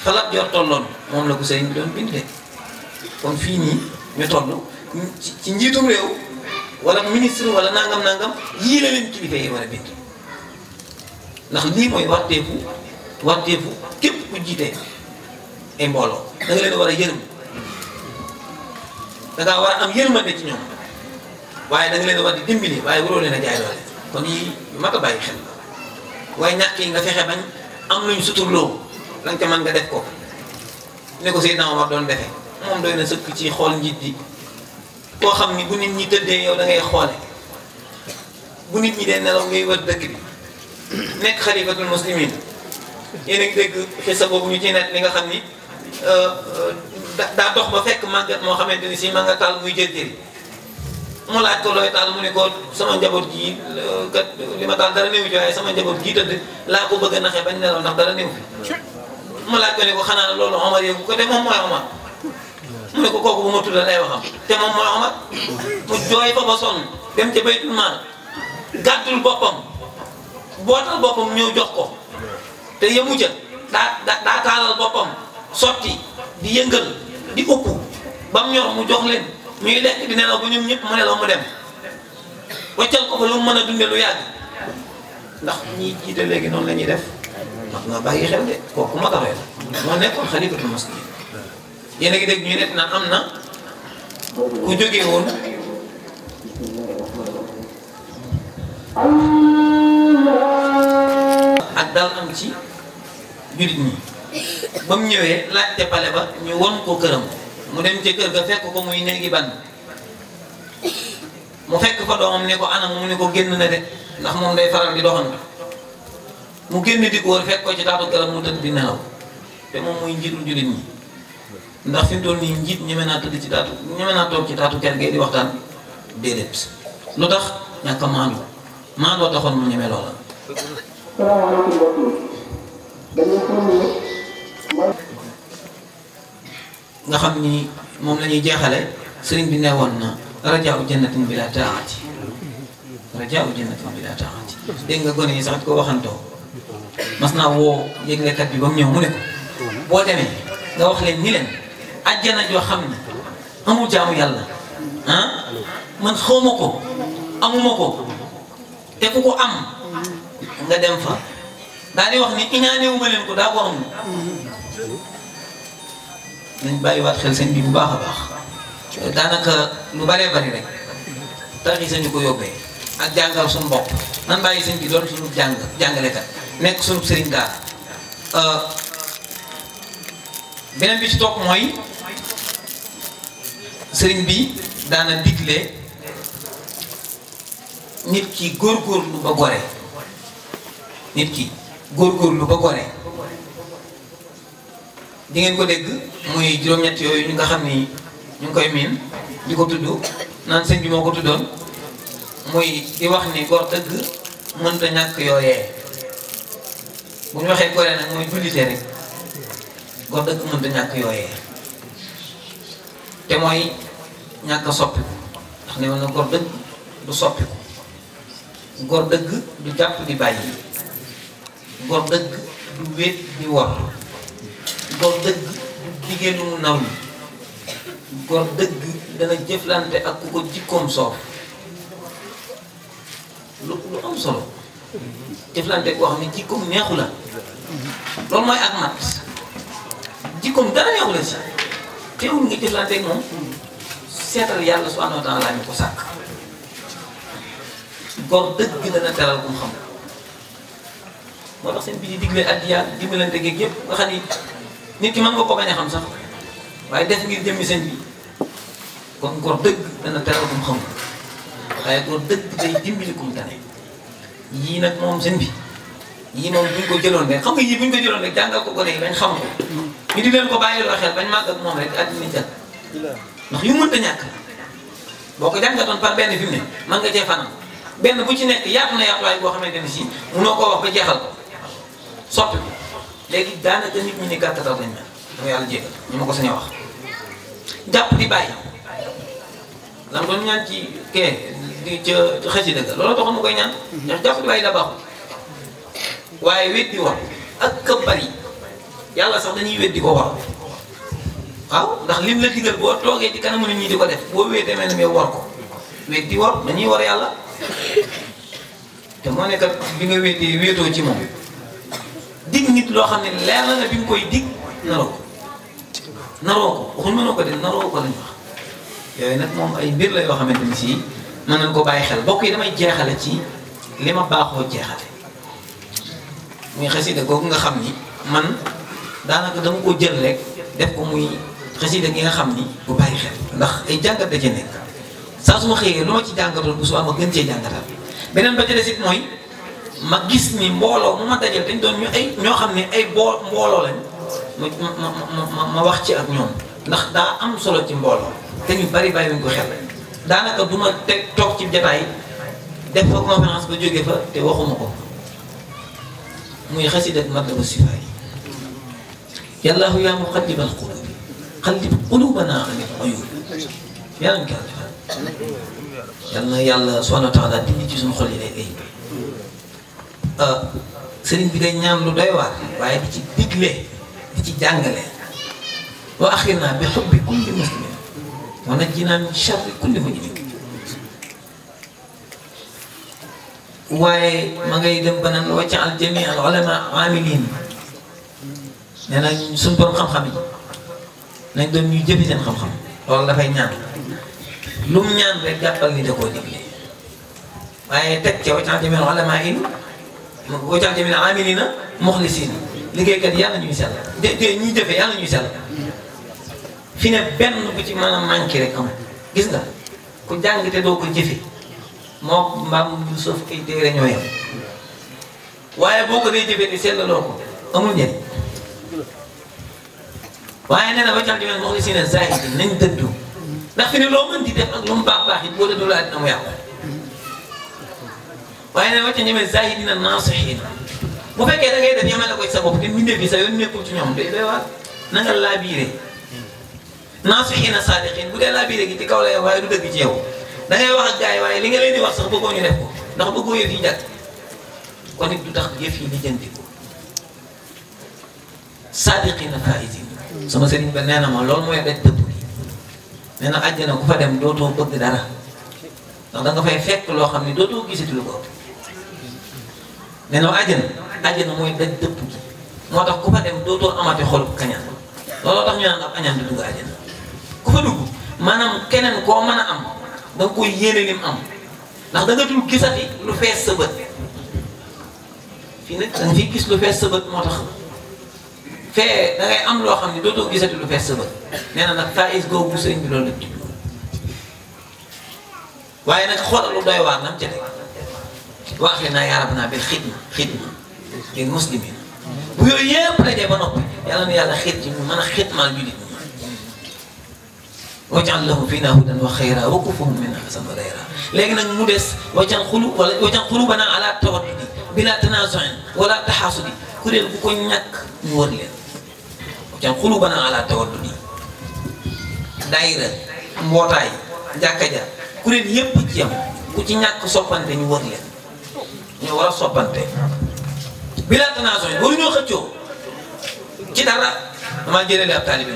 S1: fa Lat Joor tolloon moom la ko sëriñ bi doon bind de kon fii nii ñu toll ci njiitum réew wala ministre wala nangam yii la leen kilifa yi war a bind ndax lii mooy warteefu képp ku jiite ay mbooloo da nga leen war a yërëm da ngaa war a am yërmande ci ñoom waaye da nga leen war di dimbali waaye waroo leen a jaay doole kon yii mat a bàyyi xel waaye ñàkk yi nga fexe bañ am luñ suturloo la nga ca mën nga def ko ne ko Seydina Omar doon defee moom doy na sëkk ci xool njiit bi koo xam ni bu nit ñi tëddee yow da ngay xoole bu nit ñi dee nelaw ngay wër dëkk bi nekk xalifatul muslimin yéen a ngi dégg xisa boobu ñu ci net li nga xam ni daa dox ba fekk màggat moo xamante ni si ma nga taal muy jël-jëri mu laaj ko looy taal mu ne ko sama njaboot gii kat li ma taal dara néew ci waaye sama njaboot gii tëdd laa ko bëgg a naxee bañ nelaw ndax dara néew fi mu laaj ko ne ko xanaa loolu Omar yëgu ko te moom mooy Omar mu ne ko kooku bu ma tuddal ay waxam te moom mooy Omar mu jooy fa ba sonn dem ca baytul maal gàddul boppam bootal boppam ñëw jox ko te yemu ca daa taalal boppam sotti di yëngal di upp ba mu ñor mu jox leen ñuy lekk di nelaw ba ñoom ñëpp mu nelaw mu dem waccal ko fa lu mu mën a dunde lu yàgg ndax ñi jiite léegi noonu la ñuy def mag nga bàyyi xel de kooku mataree la moo nekkoon xalifatul muslimin yéen a ngi dégg ñu nekk naan am na ku jógee woon ak dal am ci jullit ñi ba mu ñëwee laajte pale ba ñu won ko këram mu dem ca kër ga fekk ko muy néegi ban mu fekk fa doomam ne ko anam mu ne ko génn na de ndax moom day faral di doxantu mu génn di ko wër fekk ko ci taatu garab mu tëdd di nelaw te moom muy njiitul jullit ñi ndax fi mu toll nii njiit ñeme naa tëdd ci taatu ñeme naa toog ci taatu kër gi di waxtaan déedéet lu tax ñàkk a maandoo taxoon mu ñeme loola.
S2: salaamaaleykum mbokk mi dañuy formulé
S1: nga xam ni moom la ñuy jeexale sëriñ bi ne woon na rajaa'u jannatin bila taa'ati rajaa'u jannatin bila taa'ati dégg nga gone yi sax ko waxantoo mas naa woo yëglekat bi ba mu ñëw mu ne ko boo demee nga wax leen ni leen àjjana joo xam ne amul jaamu yàlla ah man xawma ko amuma ko te ku ko am nga dem fa daa di wax ni iñaanewuma leen ko daa ko amul nañ bàyyiwaat xel seen bi bu baax a baax daanaka lu baree bari rek taxi sañu ko yóbbee ak jàngal suñu bopp nan bàyyi sëñ bi doon suñu jàngalekat nekk suñu sëriñ daara beneen bi ci topp mooy sëriñ bi daana digle nit ki góorgóorlu ba gore nit ki góorgóorlu ba gore di ngeen ko dégg muy juróom-ñett yooyu ñu nga xam ni ñu ngi koy miin di ko tudd naan sëñ bi moo ko tuddoon muy di wax ni góor dëgg mënta ñàkk yooyee bu ñu waxee gore nag mooy jullite rek góor dëgg mënta ñàkk yooyee te mooy ñàkk a soppiku ndax ne woon na góor dëgg du soppiku góor dëgg du jàpp di bàyyi góor dëgg du wéet di wor góor dëgg du jigéen mu naw ni góor dëgg dana jëflante ak ku ko jikkoom soof lu am solo jëflante koo xam ne jikkoom neexu la loolu mooy ak mat jikkoom dara neexu la si teewul nga jëflante ak moom seetal yàlla subhanahu wa taala mi ko sàkk góor dëgg dana teral ku mu xam moo tax seen bi di digle addiya dimbalante geeg yëpp nga xam ni nit ki mën nga ko bañ a xam sax waaye def ngir jëmmi seen bi kon góor dëgg dana teral ku mu xam waaye góor dëgg day dimbali ku mu tane yii nag moom seen bi yii moom buñ ko jëloon rek xam nga yii buñ ko jëloon rek jàngal ko gone yi bañ xam ko ñu di leen ko bàyyiloo xel bañ màgg ak moom rek àddina jàpp ndax yu mënta ñàkk boo ko jàngatoon par benn fi mu ne mën nga cee fanam benn bu ci nekk yaatu na yaatuwaay boo xamante ne si munoo koo wax ba jeexal ko soppi ko léegi daanaka nit ñi ne gàttatal lañ mel dama yàlla jégal ñu ma ko sañ a wax jàpp di bàyyi lan doon ñaan ci kee di ca xësi dëgg loolu taxoon mu koy ñaan ndax jàpp di bàyyi da baaxul waaye weddi war ak ka bari yàlla sax dañuy weddi ko war waaw ndax lim la digal boo toogee ci kanamu nit ñi di ko def boo wéetee mel ne war ko weddi war dañuy war yàlla te moo nekk bi nga wéetee wéetoo ci moom dig nit loo xam ne leer na bi nga koy dig naroo ko waxuñ mënoo ko de naroo ko lañ wax yooyu nag moom ay mbir la yoo xamante ni si mën nañ ko bàyyi xel bokk yi damay jeexale ci li ma baaxoo jeexale muy xasida googu nga xam ni man daanaka dama ko jël rek def ko muy xasida gi nga xam ni bu bàyyi xel ndax ay jàngat da cee nekk saa su ma xëyee lu ma ci jàngatoon bu subaa ma gën cee jàngatal beneen ba ci des it mooy ma gis ni mbooloo mu ma dajal dañ doon ñu ay ñoo xam ne ay mbooloo lañ ma wax ci ak ñoom ndax daa am solo ci mbooloo te ñu bari bàyyi wuñ ko xel daanaka du ma teg toog ci jataay def fa conférence ba jóge fa te waxuma ko muy xasida Matlabu Sifaay yallaahu yaa muqallibal quluub qallib quluubanaa anil uyuub yàlla ñu ko yal na yàlla subhaanahu wa taala dindi ci suñu xol yi ay sëriñ bi day ñaan lu doy waar waaye di ci digle di ci jàngale wa axirnaa bi xubbi kulli muslimin wa najjinaa min sharri kulli mujrim waaye ma ngay dem ba naan waj'al jamii al ulamaa aamiliin nee na suñ borom xam-xam yi nañ doon ñuy jëfi seen xam-xam loolu dafay ñaan lu mu ñaan rek jàppal ni da koo digle waaye teg ca waj'al jamii al ulamaa waj'al jamii al aamiliina muxlisiin liggéeykat yàlla ñuy sell de ñuy jëfe yàlla ñuy sell fi ne benn bu ci mën a manqué rek am gis nga ku jàng te doo ko jëfe moo mbaam du sëf ay téere ñoo yem waaye boo ko dee jëfee di sellaloo ko amul njëriñ waaye nee na ba cax di mel wax li si ne zahid nañ dëddu ndax fi ne loo mën di def ak lu mu baax baax it boo dëddu laa dina mu yàqu waaye nee na wacca ñemee zahid dina naasihin bu fekkee da ngay def yemale ko ci sa bopp te mbindeef yi sa yoon nekkul ci ñoom day doy waar na nga laabiire naasihin saadiqin bu dee laabiire gi ci kaw la yow waaye du dëgg ci yow da ngay wax ak gars yi waaye li nga leen di wax sax bëggoo ñu def ko ndax bëggoo yëf yi jàkk kon nit du tax yëf yi lijjanti ko saadiqina faizin sama sëriñ ba nee na ma loolu mooy daj dëpp gi nee na àjjana ku fa dem dootoo bëgg dara ndax da nga fay fekk loo xam ne dootoo gisati lu ko nee na àjjana mooy daj dëpp gi moo tax ku fa dem dootoo amati xol kañaan looloo tax ñu naan ab añaan di dugg àjjana ku fa dugg maanaam keneen koo mën a am da nga koy yéene lim am ndax da nga dul gisati lu fees sa bët fii nag da nga fiy gis lu fees sa bët moo tax fee da ngay am loo xam ne dootoo gisati lu fees sa bët nee na nag faïs googu sëriñ bi loolu la jublu waaye nag xoolal lu doy waar nam ca teg wax li naa yaa rabbana bil xidma lil muslimin bu yooyu yëpp dajee ba noppi yàlla na yàlla xit ci ñu mën a xitmaal jullit ñi wajal lahum fiina hudan wa xayra wa kufuhum min hasan wa dayra léegi nag mu des wajal xulubana ala tawaddudi bila tanazuin wala taxaasudi kuréel bu ko ñàkk ñu wër leen wajal xulubana ala tawaddudi daayira mbootaay jàkka ja kuréel yépp ci yam ku ci ñàkk soppante ñu wër leen ñu war a soppante bila tanazuin waruñoo xëccoo ci dara damaa jëlee ab taalibe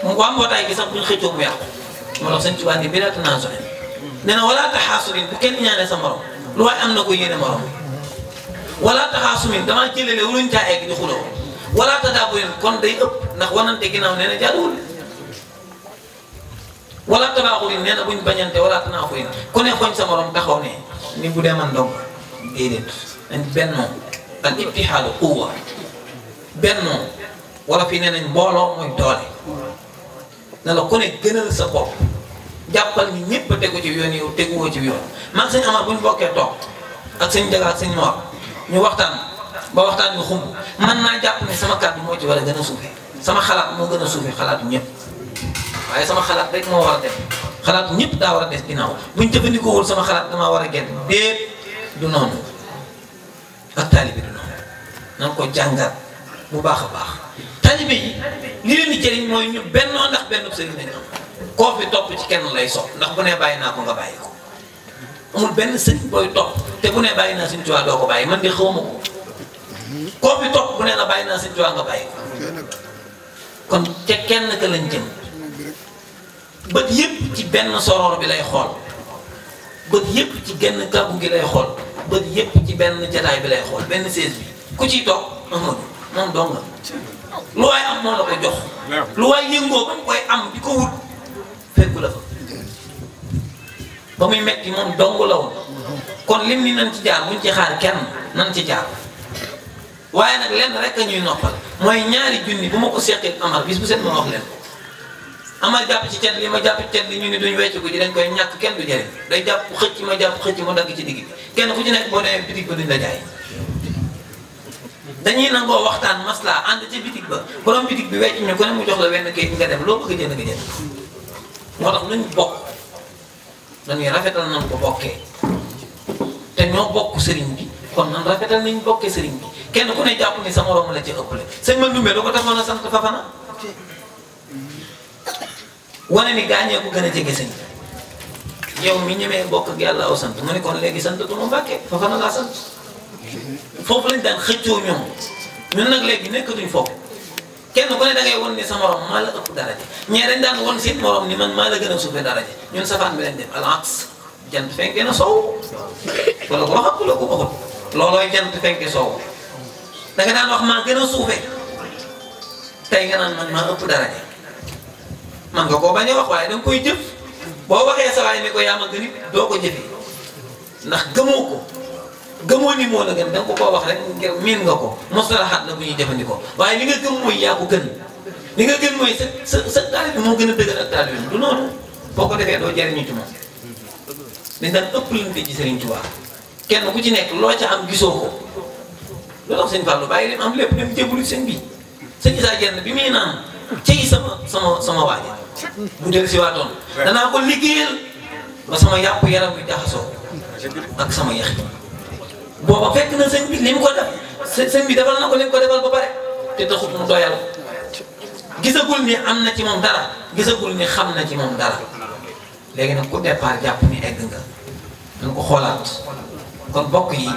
S1: waa mbootaay gi sax buñ xëccoo mu yàqu moo tax sëñ Tuubaa ni bi la tanaazuin nee na wala taxaasumin bu kenn ñaane sa morom lu waay am na ko yéene morom wala taxaasumin damaa jëlele waruñ caa egg di xuloo wala tadaaburin kon day ëpp ndax wanante ginnaaw nee na jaaduwul wala tabaaxurin nee na buñ bañante wala tanaafurin ku ne xoñ sa morom taxaw ne ni bu dee man dong déedéet dañ bennoo al ittihaadu quwwa bennoo wala fii nee nañ mbooloo mooy doole na la ku ne gënal sa bopp jàppal ni ñëpp a tegu ci yoon yow teguwoo ci yoon man sëñ Amar bu ñu bokkee toog ak sëñ Jaga ak sëñ Mor ñu waxtaan ba waxtaan yu xumb man naa jàpp ne sama kàddu moo ci war a gën a suufe sama xalaat moo gën a suufe xalaatu ñëpp waaye sama xalaat rek moo war a def xalaatu ñëpp daa war a des ginnaaw buñ jëfandikoowul sama xalaat damaa war a génn déet du noonu ak taalibe du noonu nan ko jàngat bu baax a baax taalibe yi li leen di jëriñ mooy ñu bennoo ndax benn sëriñ lañ am koo fi topp ci kenn lay sopp ndax bu nee bàyyi naa ko nga bàyyi ko amul benn sëriñ booy topp te bu nee bàyyi naa Sëriñ Tuubaa doo ko bàyyi man de xawma ko koo fi topp bu nee la bàyyi naa Sëriñ Tuubaa nga bàyyi ko kon te kenn ka lañ jëm bët yëpp ci benn soroor bi lay xool bët yëpp ci genn kàggu gi lay xool bët yëpp ci benn jataay bi lay xool benn sées bi ku ciy toog Ahmadu moom dong nga lu waay am moo la ko jox lu waay yëngoo ba mu koy am di ko wut fekku la fa ba muy metti moom dong la woon kon lim ni nan ci jaar buñ ci xaar kenn nan ci jaar waaye nag lenn rek a ñuy noppal mooy ñaari junni bu ma ko seqee Amar bis bu set ma wax leen Amar jàpp ci cet li ma jàpp ci cet li ñu ni duñ wecc ko ji dañ koy ñàkk kenn du jëriñ day jàpp xëcc ma jàpp xëcc ma dagg ci digg bi kenn ku ci nekk boo demee bitig ba duñ la jaay dañuy nangoo waxtaan masla ànd ci bitig ba borom bitig bi wecc ñu ko ne mu jox la wenn kayit nga dem loo bëgg a jënd nga jënd moo tax luñ bokk dañuy rafetal nañ ko bokkee te ñoo bokk sëriñ bi kon nan rafetal nañ bokkee sëriñ bi kenn ku ne jàpp ni sa morom la ci ëppale sëñ ma Ndumbe lu ko taxoon a sant Fafana wane ni gaañee ko gën a jege sëñ yow mi ñemee bokk ak yàlla aw sant mu ne kon léegi sant du ma Mbàkke Fafana laa sant foofu lañ daan xëccoo ñoom ñun nag léegi nekkatuñ foofu kenn ku ne da ngay won ni sa morom maa la ëpp daraja ñee dañ daan won seen morom ni man maa la gën a suufee daraja ñun safaan bi lañ dem al-aks jant fenke na soow wala ko waxat la ko waxut loolooy jant fenke soow da nga daan wax maa gën a suufee tey nga naan man maa ëpp daraja man nga koo bañ a wax waaye da nga koy jëf boo waxee sa waay ni ko yaa ma gën it doo ko jëfee ndax gëmoo ni moo la gën da nga ko koo wax rek ngir miin nga ko mustalahaat la bu ñuy jëfandikoo waaye li nga gëm mooy yaa ko gën li nga gën mooy sa taalib bi moo gën a dëgër ak taalib bi du noonu boo ko defee doo jariñu ci moom dañ daan ëppalante ci Serigne Touba kenn ku ci nekk loo ca am gisoo ko loolu tax sëñ Fallou bàyyi leen am lépp dem jébbalu sëñ bi sëñ Issa Diène bi muy naan cey sama waaja bu del si waatoon danaa ko liggéeyal ba sama yàpp yaram bi jaxasoo ak sama yax yi booba fekk na sëñ bi li mu ko def sëñ bi defal na ko li mu ko defal ba pare te taxut mu doyal gisagul ni am na ci moom dara gisagul ni xam na ci moom dara léegi nag ku départ jàpp ni egg nga dañ ko xoolaat kon bokk yi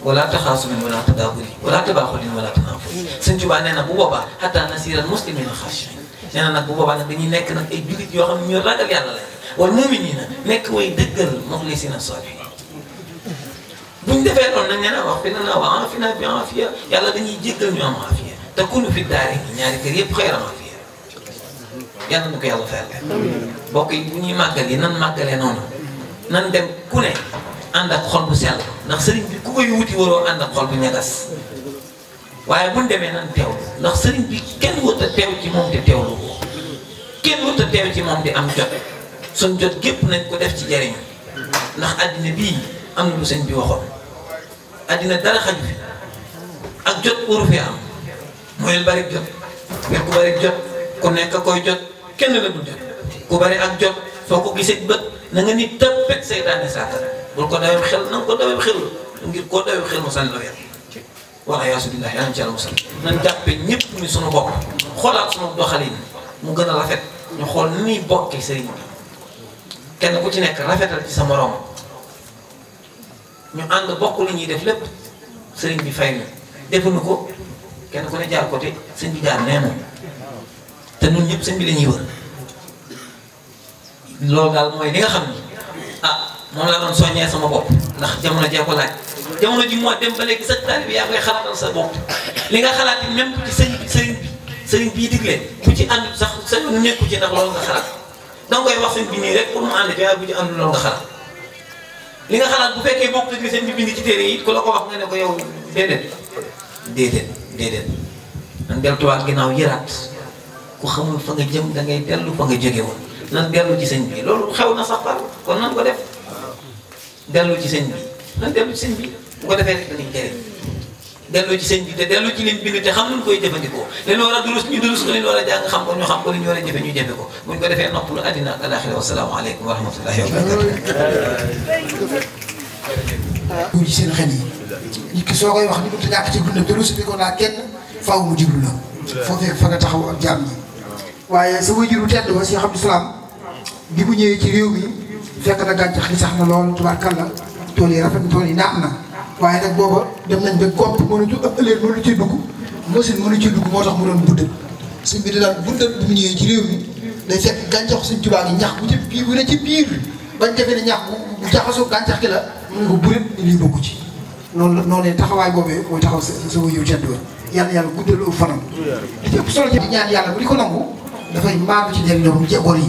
S1: wala taxaasumin wala tadaaburi wala tabaaxulin wala tanaafuri sëñ Tuubaa nee na bu boobaa xataa nasiiral muslimiina xaashiin nee na nag bu boobaa nag dañuy nekk nag ay jullit yoo xam ne ñu ragal yàlla lañ wal mu'miniina nekk way dëggal muxlisiina saalihiin buñ defee loolu nag nee na wax fi na naa wa aafinaa bi aafiya yàlla dañuy jéggal ñu am aafiya te kunu fi daari ñaari kër yëpp xayran aafiya yàlla na ko yàlla fayal bokk yi bu ñuy màggal yi nan màggalee noonu nan dem ku ne ànd ak xol bu sell ndax sëriñ bi ku koy wuti waroo ànd ak xol bu ñagas waaye buñ demee nan teewlu ndax sëriñ bi kenn wut a teew ci moom di teewlu kenn wut a teew ci moom di am jot suñ jot gépp nañ ko def ci jariñu ndax addina bii am na lu sëñ bi waxoon addina dara xaju fi ak jot waru fi am mooy bari jot mais ku bari jot ku nekk koy jot kenn la dul jot ku bari ak jot foo ko gisee bët na nga ni tëppet seytaane saaka bul ko dawee xel na nga ko dawee xel ngir koo dawee xel mu sànni la weer wala yaasu billahi yaa ngi ci yàlla musal nañ jàppee ñëpp ni sunu bopp xoolaat sunu doxalin mu gën a rafet ñu xool ni ñuy bokkee sëriñ bi kenn ku ci nekk rafetal ci sa morom ñu ànd bokk li ñuy def lépp sëriñ bi fay na defuñu ko kenn ku ne jaar côté sëñ bi jaar nee moom te ñun ñëpp sëñ bi la ñuy wër loolu daal mooy li nga xam ni moom laa doon soññee sama bopp ndax jamono jee ko laaj jamono ji moo dem ba léegi sa taalibe bi yaa koy xalaatal sa bopp li nga xalaat yi même ci sëriñ bii digle bu ci ànd sax sa yoon nekku ci ndax loolu nga xalaat danga koy wax sëñ bi nii rek pour mu ànd ci waaye bu ci àndul loolu nga xalaat li nga xalaat bu fekkee bokk te sëñ bi bind ci téere yi ku la ko wax nga ne ko yow déedéet nan deltuwaat ginnaaw yëraat ku xamul fa nga jëm da ngay dellu fa nga jóge woon nan dellu ci sëñ bi loolu xew na sax par kon nan ko def dellu ci sëñ bi nan dellu ci sëñ bi bu ko defee rek dañuy jëriñ dellu ci sëñ bi te dellu ci liñ bind te xam nuñ koy jëfandikoo leen war a durus ñu durus ko leen war a jàng xam ko ñu xam ko li ñu war a jëfe ñu jëfe ko buñ ko defee noppalu àddina ak alaaxira wasalaamu aleykum wa rahmatullahi wa barakatuh
S2: ci seen xel yi nit ki soo koy wax ni mënut a ñàkk ci dundam te ruus bi ko naa kenn faaw mu jiglu la foo fekk fa nga taxaw ak jaam ñi waaye sa wajur bu tedd ba Cheikh Abdou Salam bi mu ñëwee ci réew mi fekk na gàncax gi sax na lool tubaarkàlla tool yi rafet na tool yi naat na waaye nag booba dem nañ ba gopp mënatu ëpp ëllëg mënu ci dugg machine mënu ci dugg moo tax mu doon buddat suñ bi di daan buddat bi mu ñëwee ci réew mi day fekk gàncax suñ tubaab yi ñax bu ci biir bu ne ci biir bañ defee ne ñax bu jaxasoo gàncax gi la mu ne ko buret ni lii bokku ci noonu la noonu taxawaay boobee mooy taxaw sa wajur tedd ba yàlla guddal fanam li ci ëpp solo ci ñaan yàlla bu di ko nangu dafay maandu ci deri doom gor yi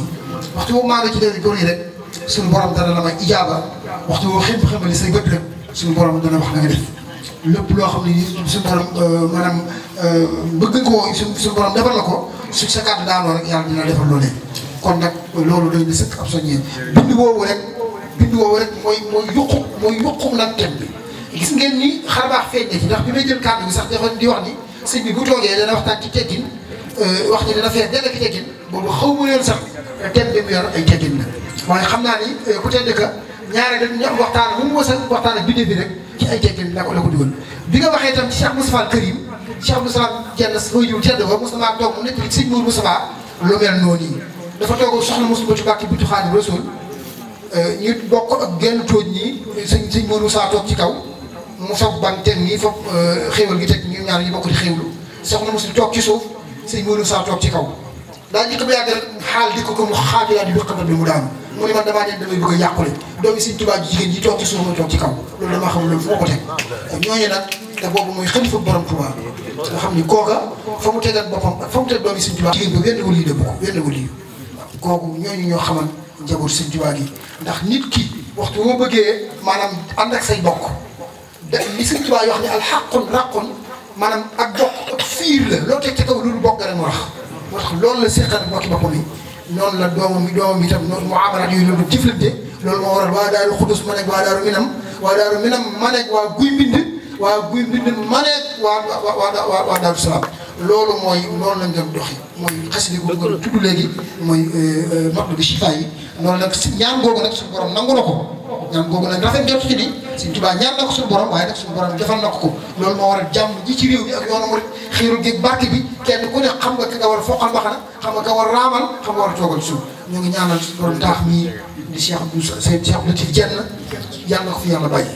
S2: waxtu boo maandu ci deri gor yi rek suñu borom dana la may ijaaba waxtu boo xamali say bët rek suñu borom dana wax na nga def lépp loo xam ne ni suñu borom maanaam bëgg ko suñu borom defal la ko su sa kàddu daanoo rek yàlla dina defal loolee kon nag loolu doy na sëkk ab soññee bind woowu rek mooy yuqu nag tem bi gis ngeen ni xar baax feeñ na ci ndax bi may jël kàddu bi sax dafa di wax ni sëñ bi bu toogee dana waxtaan ci teggin wax ji dana feeñ dell ki teggin boobu xaw ma leen sax tem bi mu yor ay teggin la waaye xam naa ni ku tedd ka ñaare dañu am waxtaan mu mos a waxtaan ak bindee bi rek ci ay teggin la ko dugal bi nga waxee itam ci Cheikh Moustapha Karim Cheikh Moustapha Diène mooy jiw tedd ba Moustapha toog mu nekk ci sëñ Mourou Moustapha lu mel noonu yi dafa toog soxna Moustapha ci bàkki bintu Xaadimu Rasuul ñu bokk ak genn tóoj ñi sëñ Mourou Moustapha toog ci kaw mu foog ban teg nii foog xéewal gi teg ñu ñaar ñu bokk di xéewlu soxna Moustapha toog ci suuf sëñ Mourou Moustapha toog ci kaw daal di ko ba yàgg rek xaal di ko mu xaajalaa di bëqatal bi mu daanu mu ne man damaa ne damay bëgg a yàqule doomi sëñ Tuubaa ji jigéen ji toog ci suuf ma toog ci kaw loolu damaa xam loolu fu ma ko teg ñooñu nag te boobu mooy xalifa borom Tuubaa nga xam ni kooka fa mu tegal boppam ak fa mu teg doomi sëñ Tuubaa jigéen ba wenn wali dëbb ko wenn wali kooku ñooñu ñoo xamal njaboot sëñ Tuubaa gi ndax nit ki waxtu boo bëggee maanaam ànd ak say bokk da li sëñ Tuubaa yi wax ni alxaqun raqun maanaam ak bokk ak fiir la loo teg ca kaw loolu bokk rek mu rax moo tax loolu la seqal bokki boppam yi noonu la doomam itam noonu muamalaat yooyu loolu jëflante loolu moo waral waa Daaru Xudus ma nekk waa Daaru Minam ma nekk waa Guy Mbind ma nekk waa Daaru Salaam loolu mooy noonu lañ doon doxi mooy xasida gu nga tudd léegi mooy Matlabu Chifa yi loolu nag ñaan googu nag suñu borom nangu na ko ñaan googu nag rafet jot ci ni Sëñ Tuubaa ñaan na ko suñu borom waaye nag suñu borom defal na ko loolu moo waral jàmm ji ci réew mi ak yoonu murid xiiru gi barke bi kenn ku ne xam nga ki nga war a foqal mbaxana xam nga ka war a raamal xam nga war a toogal suuf ñu ngi ñaanal suñu borom taax mii di Cheikh Abdou Cheikh Latif Diène yàlla na ko fi yàlla bàyyi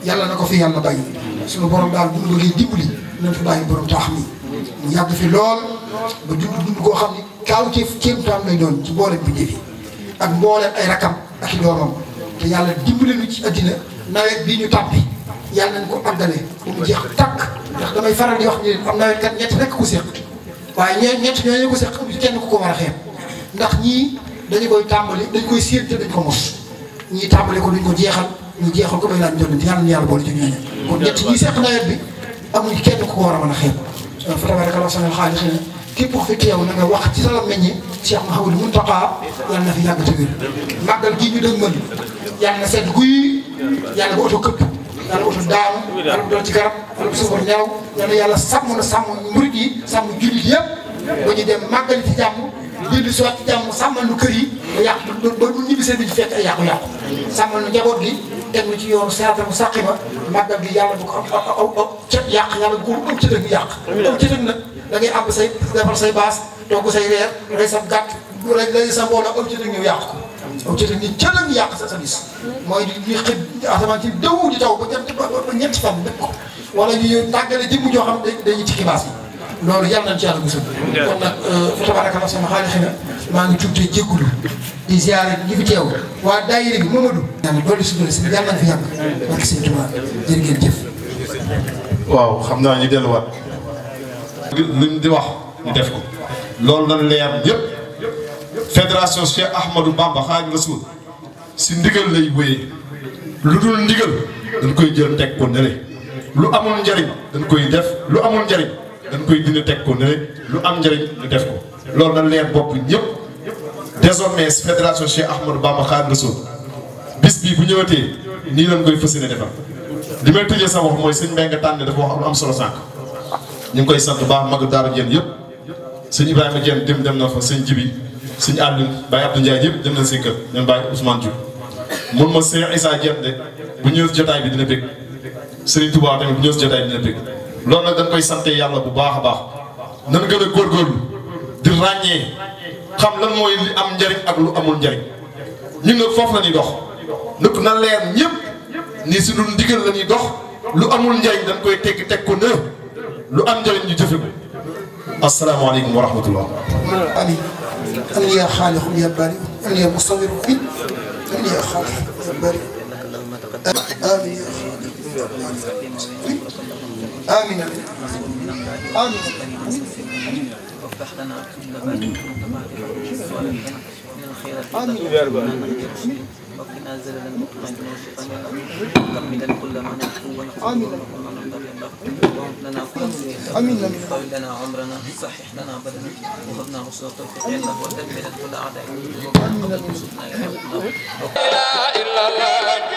S2: yàlla na ko fi yàlla bàyyi suñu borom daal bu ñu bëggee dimbali nañ fi bàyyi borom taax mii mu yàgg fi lool ba dund koo xam ni kaawteef kéemtaan lay doon ci mboolem bi jëfi ak mboolem ay rakam ak i doomam te yàlla dimbali nu ci àddina nawet bii ñu tàppi yàlla nañ ko àggale ba mu jeex tàkk ndax damay faral di wax ni am nawet kat ñett rekk ko séq waaye ñett ñooñu ko séq amu ci kenn ku ko war a xeeb ndax ñii dañu koy tàmbali dañ koy séen te dañ ko mos ñii tàmbali ko duñ ko jeexal ñu jeexal ko bay laaj jot yàlla na yàlla boole ci ñooñu kon ñett ñii séq nawet bi amuñu kenn ku ko war a mën a xeeb fa tabarakallah sanal xaalis xëy na képp ku fi teew na nga wax ci sa la meññe Cheikh Mouhamadou Mountakha yàlla na fi yàgg te wér màggal gii ñu dëg mën yàlla na seet guy yàlla ba oto këpp yàlla oto daanu yàlla bu doon ci garab yàlla bu safar ñaaw yàlla sàmm murid yi sàmm jullit yëpp ba ñu dem màggali ci jàmm dellu si waat ci jàmm sàmmal nu kër yi ba yàq ba du ñibbisee duñ fekk ay yàqu-yàqu sàmmal nu njaboot gi teg nu ci yoonu siraatal mustaqiima màggal gi yàlla bu ko aw cet yàq yàlla bu ko am cëtëg yàq am cëtëg nag da ngay àbb say defar say baas togg say reer rey sa gàtt lay sa mbooloo aw cëtëg ñëw yàq ko aw cëtëg ni cëtëg yàq sa bis mooy di xëy asamaan ci dëw di taw ba ñetti fan dëkk ko wala ñu tàggale jëmm joo xam dañuy ci xibaas yi loolu yàlla nañ ci yàlla musal kon nag fa tabarakallah sama xaali xëy na maa ngi tuub te jéggulu di ziare ñi fi teew waa daayira bi Mamadou yàlla doole si doole si yàlla nañ fi yàgg barke Sëñ Tuubaa jërë ngeen jëf
S3: waaw xam naa ñu delluwaat luñ di wax ñu def ko loolu na leer ñëpp fédération Cheikh Ahmadou Bamba Xaadimu Rasuul si ndigal lay wéyee lu dul ndigal dañ koy jël teg ko nele lu amul njariñ dañ koy def lu amul njariñ dañ koy dina teg ko nele lu am njariñ ñu def ko loolu na leer bopp ñëpp désormais fédération Cheikh Ahmadou Bamba Xaadimu Rasuul bis bii bu ñëwatee nii lañ koy fas yéene defal li may tëjee sama wax mooy sëñ Mbengue tànn dafa wax lu am solo sànq ñu ngi koy sant baax magu Daara Diène yëpp sëñ Ibrahima Diène dem na fa sëñ Jibi sëñ Aliou Baye Abdou Ndiaye yëpp dem nañ seen kër ñoom Baye Ousmane Diouf mun ma Cheikh Issa Diène de bu ñëw jotaay bi dina bëgg Serigne Touba tamit bu ñëw jotaay bi dina bëgg loolu nag dañ koy sante yàlla bu baax a baax nan gën a góorgóorlu di ràññee xam lan mooy li am njariñ ak lu amul njariñ ñun nag foofu la ñuy dox nëpp na leer ñëpp nii si lu ndigal la ñuy dox lu amul njariñ dañ koy teg ko ne lu am njariñ ñu jëfe ko asalaamaaleykum wa rahmatullah
S2: ali an ya xaaliqu ya bari an ya musawiru min an ya xaaliqu ya bari amin amin amin
S4: وقنا زللا مطمئنا وشيطانا كملا كل ما نحكو ونحكو لنا كل امين طول لنا عمرنا صحح لنا بدنا وهبنا وصول التوفيق لنا ودمر كل اعدائنا وانصرنا يا رب لا اله الا الله